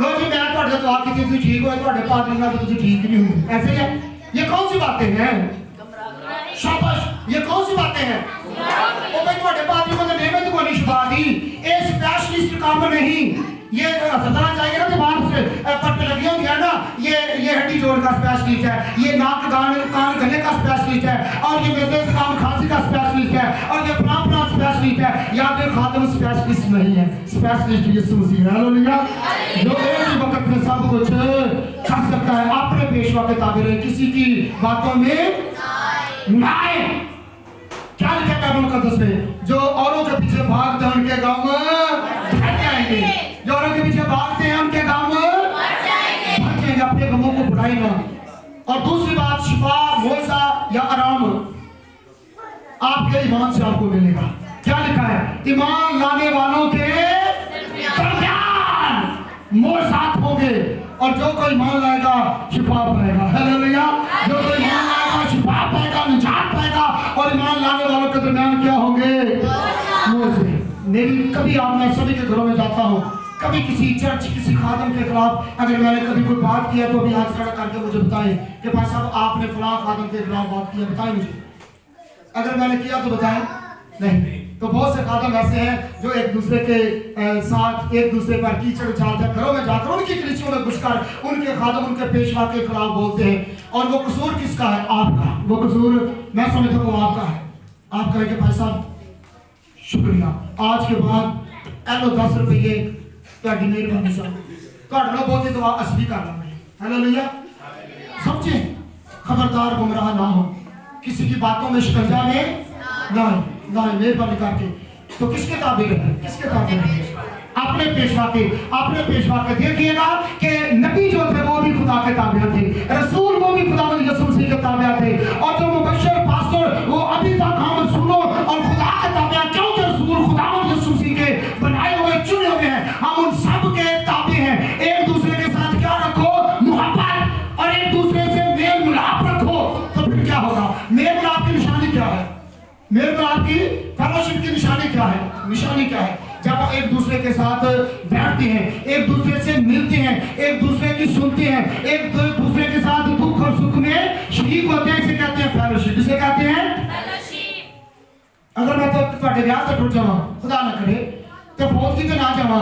A: लो जी मैं ਤੁਹਾਡੇ ਤੋਂ ਆके ਤੁਸੀਂ ठीक हो, ਤੁਹਾਡੇ पादरी ਨਾਲ ਤੁਸੀਂ ठीक नहीं हो, ऐसे है। ये कौन सी बातें हैं? शाबाश, ये कौन सी बातें हैं? ओ भाई ਤੁਹਾਡੇ पादरी को नेमत को नहीं छुपा दी, ये स्पेशलिस्ट काम नहीं। ये सदरा चाहिए ना, दिमाग से पट्टे लगी होती है ना, ये हड्डी जोड़ का स्पेशलिस्ट है, ये नाक कान गले का स्पेशलिस्ट है, और ये मेरे से काम खांसी का स्पेशलिस्ट है, और ये फलां स्पेशलिस्ट है। याद रखिए खादम स्पेशलिस्ट नहीं है, स्पेशलिस्ट यीशु मसीह है। हालेलुया। जो एक ही वक्त में सब कुछ कर सकता है। अपने पेशवा के ताबे रहे, किसी की बातों में ना आए। क्या लिखा है बाइबल मुकद्दस में? जो औरों के पीछे भागते हैं उनके गांव में भाग जाएंगे, जो औरों के पीछे भागते हैं उनके गांव में भाग जाएंगे। अपने गमों को बुराई ना। और दूसरी बात, शिफा, मोजा या आराम आपके ईमान से आपको मिलेगा। क्या लिखा है? ईमान लाने वालों के दरमियान मोजात होंगे, और जो कोई ईमान लाएगा शिफा पाएगा। हालेलुया। जो कोई ईमान लाएगा शिफा पाएगा, निजात पाएगा, और ईमान लाने वालों के दरमियान क्या होंगे? मोजे। मेरी कभी आप, मैं सभी के घरों में जाता हूँ, कभी किसी चर्च, किसी खादम के खिलाफ अगर मैंने कभी कोई बात किया तो भी हाथ खड़ा करके मुझे बताएं कि भाई साहब आपने फलां खादम के खिलाफ बात किया, बताएं मुझे। अगर मैंने किया तो बताएं, नहीं तो बहुत से खादम ऐसे हैं जो एक दूसरे के साथ एक दूसरे पर कीचड़ उछालते हैं, घरों में जाकर उनकी कलीसियों में घुसकर उनके खादम, उनके पेशवा के खिलाफ बोलते हैं। और वो कसूर किसका है? आपका। वो कसूर मैं समझता हूँ वो आपका है। आप कहें कि भाई साहब शुक्रिया, आज के बाद एलो 10 रुपये ਤੁਹਾਡੀ ਮਿਹਰਬਾਨੀ ਸਾਹਿਬ, ਤੁਹਾਡੇ ਨਾਲ ਬਹੁਤੀ ਦੁਆ ਅਸੀਂ ਵੀ ਕਰ ਲਾਂਗੇ। हालेलुया। समझे? खबरदार गुमराह ना हो, किसी की बातों में शिकंजा में ना मेहरबानी करके। तो किसके ताबे रहे? किसके ताबे रहे? अपने पेशवा के। देखिएगा कि नबी जो थे वो भी खुदा के ताबे थे, रसूल वो भी खुदा यीशु मसीह के ताबे थे, और जो मुबश्शिर पास्टर वो अभी तक हम रसूलों और खुदा के ताबे, क्योंकि रसूल खुदा यीशु मसीह के बनाए हुए चुने हुए हैं, हम उन सब के मेरे को आपकी फेलोशिप की निशानी क्या है? निशानी क्या है? जब आप एक दूसरे के साथ बैठते हैं, एक दूसरे से मिलते हैं, एक दूसरे की सुनते हैं, एक दूसरे के साथ दुख और सुख में शरीक होते हैं, इसे कहते हैं फेलोशिप। इसे कहते हैं अगर मैं तो ਤੁਹਾਡੇ ਵਿਆਹ ਤੇ ਟੁੱਟ ਜਾਵਾਂ, ਖੁਦਾ ਨਾ ਕਰੇ, ਤੇ ਫੌਤਗੀ ਤੇ ਨਾ ਜਾਵਾਂ,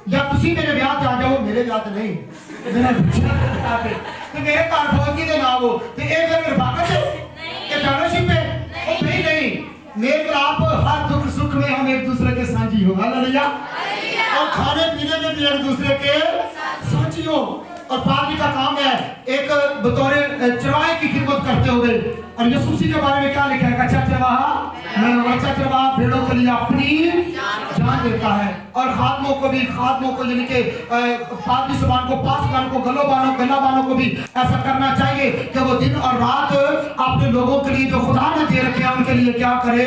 A: ਜਾਂ ਤੁਸੀਂ ਮੇਰੇ ਵਿਆਹ ਤੇ ਆ ਜਾਓ, ਮੇਰੇ ਵਿਆਹ ਤੇ ਨਹੀਂ, ਮੇਰਾ ਵਿਆਹ ਤੇ ਮੇਰੇ ਘਰ ਫੌਤਗੀ ਤੇ ਨਾ ਆਵੋ, ਤੇ ਇਹ ਫਿਰ ਰਫਾਕਤ ਹੈ? ਇਹ फेलोशिप है? ਉਹ नहीं, मेरे आप हर दुख सुख में हम एक दूसरे के साझी हो, हालेलुया, और खाने पीने में भी एक दूसरे के साझी हो। और पादरी का काम है एक बतौर चरवाहे की खिदमत करते हुए, और यीशु मसीह के बारे में क्या लिखा है? अच्छा चरवाहा भेड़ों के लिए अपनी जान देता है। और खादमों को यानी कि पादरी सबान को, पासबान को, गलाबानों को भी ऐसा करना चाहिए कि वो दिन और रात अपने लोगों के लिए जो खुदा ने दे रखे हैं उनके लिए क्या करे?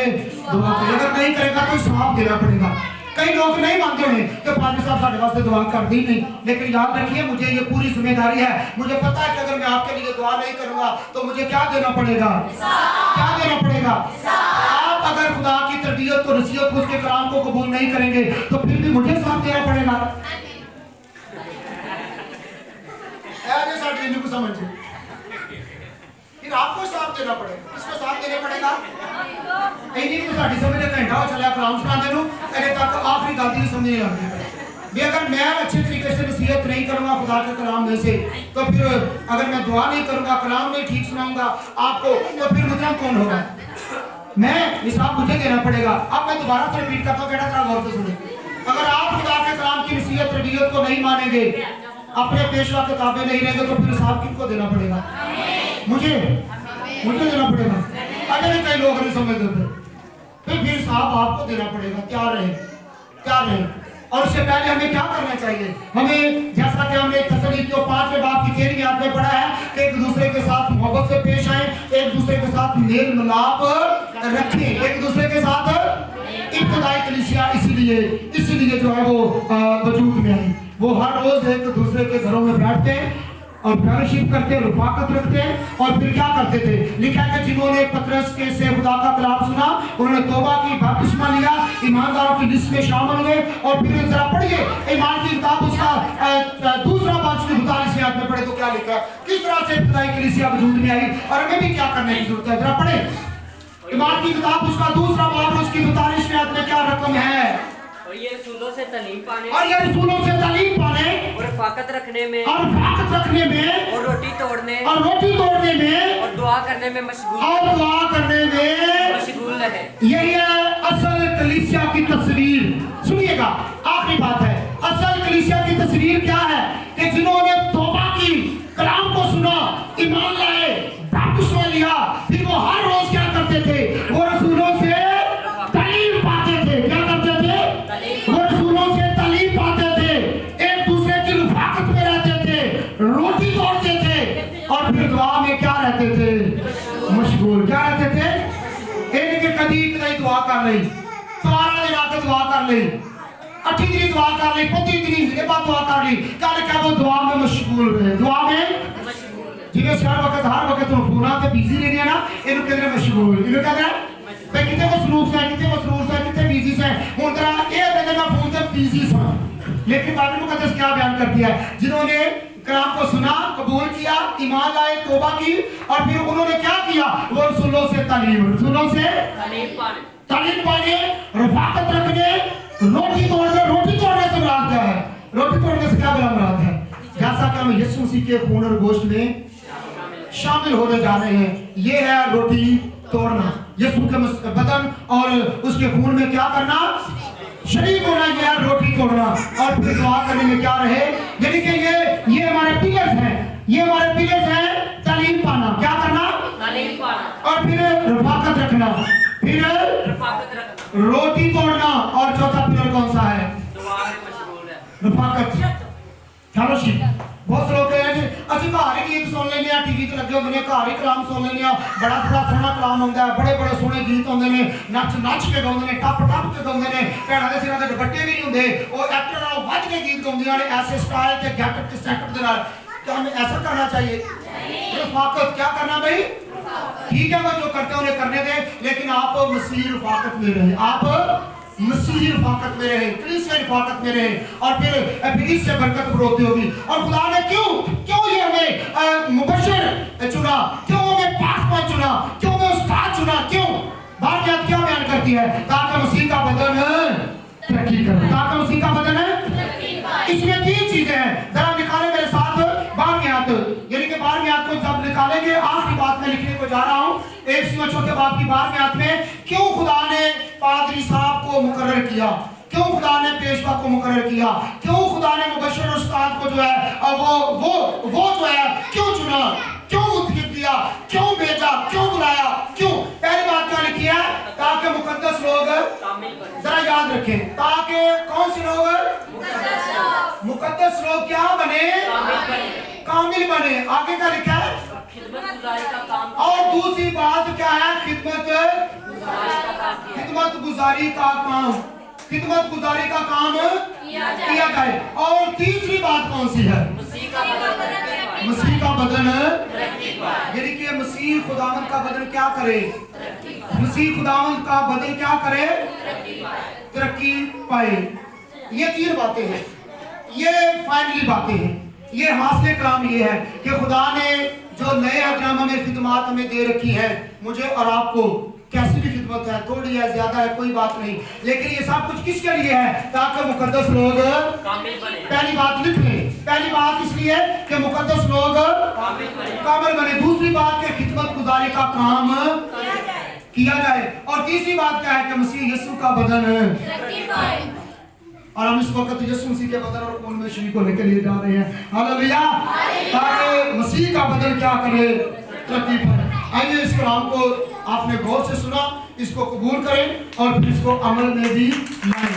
A: दुआ करे। अगर नहीं करेगा तो हिसाब देना पड़ेगा। कई लोग नहीं मानते हैं कि पादरी साहब साढ़े वास्ते दुआ कर दी नहीं, लेकिन याद रखिए मुझे ये पूरी जिम्मेदारी है। मुझे पता है कि अगर मैं आपके लिए दुआ नहीं करूंगा तो मुझे क्या देना पड़ेगा? क्या देना पड़ेगा? आप अगर खुदा की तरबियत को, नसीहत को, उसके कलाम को कबूल नहीं करेंगे तो फिर भी मुझे साथ देना पड़ेगा। ऐसे साथ देने को समझिए, फिर आपको साथ देना पड़ेगा। किसको साथ देना पड़ेगा? नहीं तो साड़ी समझ घंटा हो चलिया कलाम सुनाने को, अरे तक आखिरी गल नहीं समझ नहीं आती। भी अगर मैं अच्छे तरीके से नसीहत नहीं करूंगा खुदा के कलाम में से, तो फिर अगर मैं दुआ नहीं करूंगा, कलाम नहीं ठीक सुनाऊंगा आपको, तो फिर मुजरम कौन होगा? मैं, हिसाब मुझे देना पड़ेगा। अब मैं दोबारा से रिपीट करता हूँ, बेटा जरा गौर से सुने। अगर आप खुदा के कलाम की नसीहत तरबियत को नहीं मानेंगे, अपने पेशवा के ताबे नहीं रहेंगे, तो फिर हिसाब किनको देना पड़ेगा? मुझे देना पड़ेगा। अगर कई लोग नहीं समझते फिर साहब आपको देना पड़ेगा। क्या रहे। और उससे पहले हमें क्या करना चाहिए? हमें जैसा कि हमने तस्सलीकियों 5वें बाब की 13वीं आयत में पढ़ा है कि एक दूसरे के साथ मोहब्बत से पेश आए, एक दूसरे के साथ मेल मिलाप रखें, एक दूसरे के साथ इब्तिदाई कलीसिया इसीलिए जो है वो वजूद में आई। वो हर रोज एक दूसरे के घरों में बैठते हैं और फेलोशिप करते, रफाकत रखते, और फिर क्या करते थे? लिखा है कि जिन्होंने पतरस के से खुदा का कलाम सुना, उन्होंने तौबा की, बपतिस्मा लिया, ईमानदारों की लिस्ट में शामिल हुए। और फिर जरा पढ़िए ईमान की किताब उसका दूसरा बाब की 42 आयत में पढ़े तो क्या लिखा है? किस तरह से इब्तिदाई कलीसिया वजूद में आई और हमें भी क्या करने की जरूरत है? जरा पढ़े ईमान की किताब उसका दूसरा बाब उसकी 42 आयत में क्या रकम है?
C: और ये रसूलों से तालीम पाने,
B: और रफाकत रखने में,
A: और
B: रोटी तोड़ने
A: में,
B: और दुआ करने में मशगूल है।
A: यही है असल कलीसिया की तस्वीर। सुनिएगा, आखिरी बात है, असल कलीसिया की तस्वीर क्या है? कि जिन्होंने तौबा की, कलाम को सुना, ईमान लाए, बपतिस्मा लिया, फिर वो हर रोज क्या करते थे? वो रसूलों से तालीम पाते थे। क्या करते थे? वो रसूलों से तालीम पाते थे, एक दूसरे की रफाकत में रहते थे, रोटी तोड़ते थे, और फिर दुआ में क्या रहते थे? मशगूल। क्या रहते थे? कभी दुआ कर ली, 12 दिन आके दुआ कर ली, 8 दिन दुआ कर ली, 25 दिन के बाद दुआ कर ली। क्या वो दुआ में मशगूल रहे? दुआ में जिन्हें हर वक्त फोना ते बिजी रहने ना, इन्हों कहते हैं मशगूल। इन्हों कहते हैं भाई कितने मसरूफ है, कितने बिजी है। हुन तेरा ये कहते मैं फोन से बिजी था, लेकिन बाइबल मुकद्दस क्या बयान करती है? जिन्होंने कलाम को सुना, कबूल किया, ईमान लाए, तौबा की, और फिर उन्होंने क्या किया? वो रसूलों से तालीम पाने, रफाकत रखने, रोटी तोड़ने से मुराद क्या है? रोटी तोड़ने से क्या मुराद है? जैसा कि हम यीशु मसीह के खून और गोश्त में शामिल होने जा रहे हैं, ये है रोटी तोड़ना। यीशु के बदन और उसके खून में क्या करना? शरीक होना, ये है रोटी तोड़ना। और फिर दुआ करने में क्या रहे? यानी कि ये हमारे पिलर्स हैं, तालीम पाना, क्या करना? और फिर रफाकत रखना, फिर रोटी तोड़ना, और चौथा पिलर कौन सा है? रफाकत, फेलोशिप। बहुत से लोग कह रहे हैं असि घर ही गीत सुन लेने, टीवी ते लगे होंगे, घर ही कलाम सुन लेने, बड़ा सोहना कलाम होंदा है, बड़े सोहने गीत होंदे ने, नच के गाउंदे ने, टप के गाउंदे ने, भैणां दे सिरां ते दुपट्टे भी नहीं होंदे, वो एक्टर नाल वध के गीत गाउंदियां ने, ऐसे स्टाइल ते गेटअप ते सेटअप दे नाल। क्या हमें ऐसा करना चाहिए? रफाकत क्या करना भाई? ठीक है, वो जो करते हैं उन्हें करने दें, लेकिन आप मसीह रफाकत में रहे, आप मसीह रफाकत में रहे, कलीसिया रफाकत में रहे, और फिर इससे बरकत बढ़ती होगी। और खुदा ने क्यों ये हमें मुबश्शिर चुना, क्यों हमें पासवान चुना, क्यों हमें उस्ताद चुना, क्यों? बात क्या बयान करती है? ताकि मसीह का बदन तरक्की करे, ताकि मसीह का बदन इसमें 3 चीजें हैं, जरा निकाले मेरे साथ 12वीं आयत, यानी कि 12वीं आयत को जब निकालेंगे, आखिरी बात में लिखने को जा रहा हूं, 1 चौथे बाब की 12वीं आयत में, क्यों खुदा ने पादरी साहब को मुकर्रर किया, क्यों खुदा ने पेशवा को मुकर्रर किया, क्यों खुदा ने मुबश्शिर उस्ताद को जो है वो जो है क्यों चुना, क्यों मुंतखब किया, क्यों भेजा, क्यों बुलाया, क्यों? पहली बात क्या लिखी है? ताकि मुकद्दस लोग, जरा याद रखें, ताकि कौन से लोग? मुकद्दस लोग क्या बने? कामिल बने। आगे क्या लिखा है? और दूसरी बात क्या है? खिदमत गुजारी का काम, खिदमत गुजारी का काम किया जाए। और तीसरी बात कौन सी है? मसीह का बदन, यानी कि मसीह खुदावंद का बदन क्या करे? मसीह खुदावंद का बदन क्या करे? तरक्की पाए। ये 3 बातें हैं, ये फाइनली बातें हैं। ये हासिल कलाम ये है कि खुदा ने जो नए अहदनामा में खिदमत हमें दे रखी है, मुझे और आपको, कैसी भी खिदमत है, थोड़ी है, ज्यादा है, कोई बात नहीं, लेकिन ये सब कुछ किसके लिए है? ताकि मुकद्दस लोग पहली बात लिख लें, पहली बात इसलिए कि मुकद्दस लोग कामिल बने। दूसरी बात कि खिदमत गुजारी का काम किया जाए। और तीसरी बात क्या है? कि मसीह यीशु का बदन, और हम इस वक्त यीशु मसीह के बदन और खून में शरीक होने के लिए जा रहे हैं। हालेलुया। ताकि मसीह का बदन क्या करे? तरक्की पाए। आइए इस कलाम को आपने गौर से सुना, इसको कबूल करें और फिर इसको अमल में भी लाएं।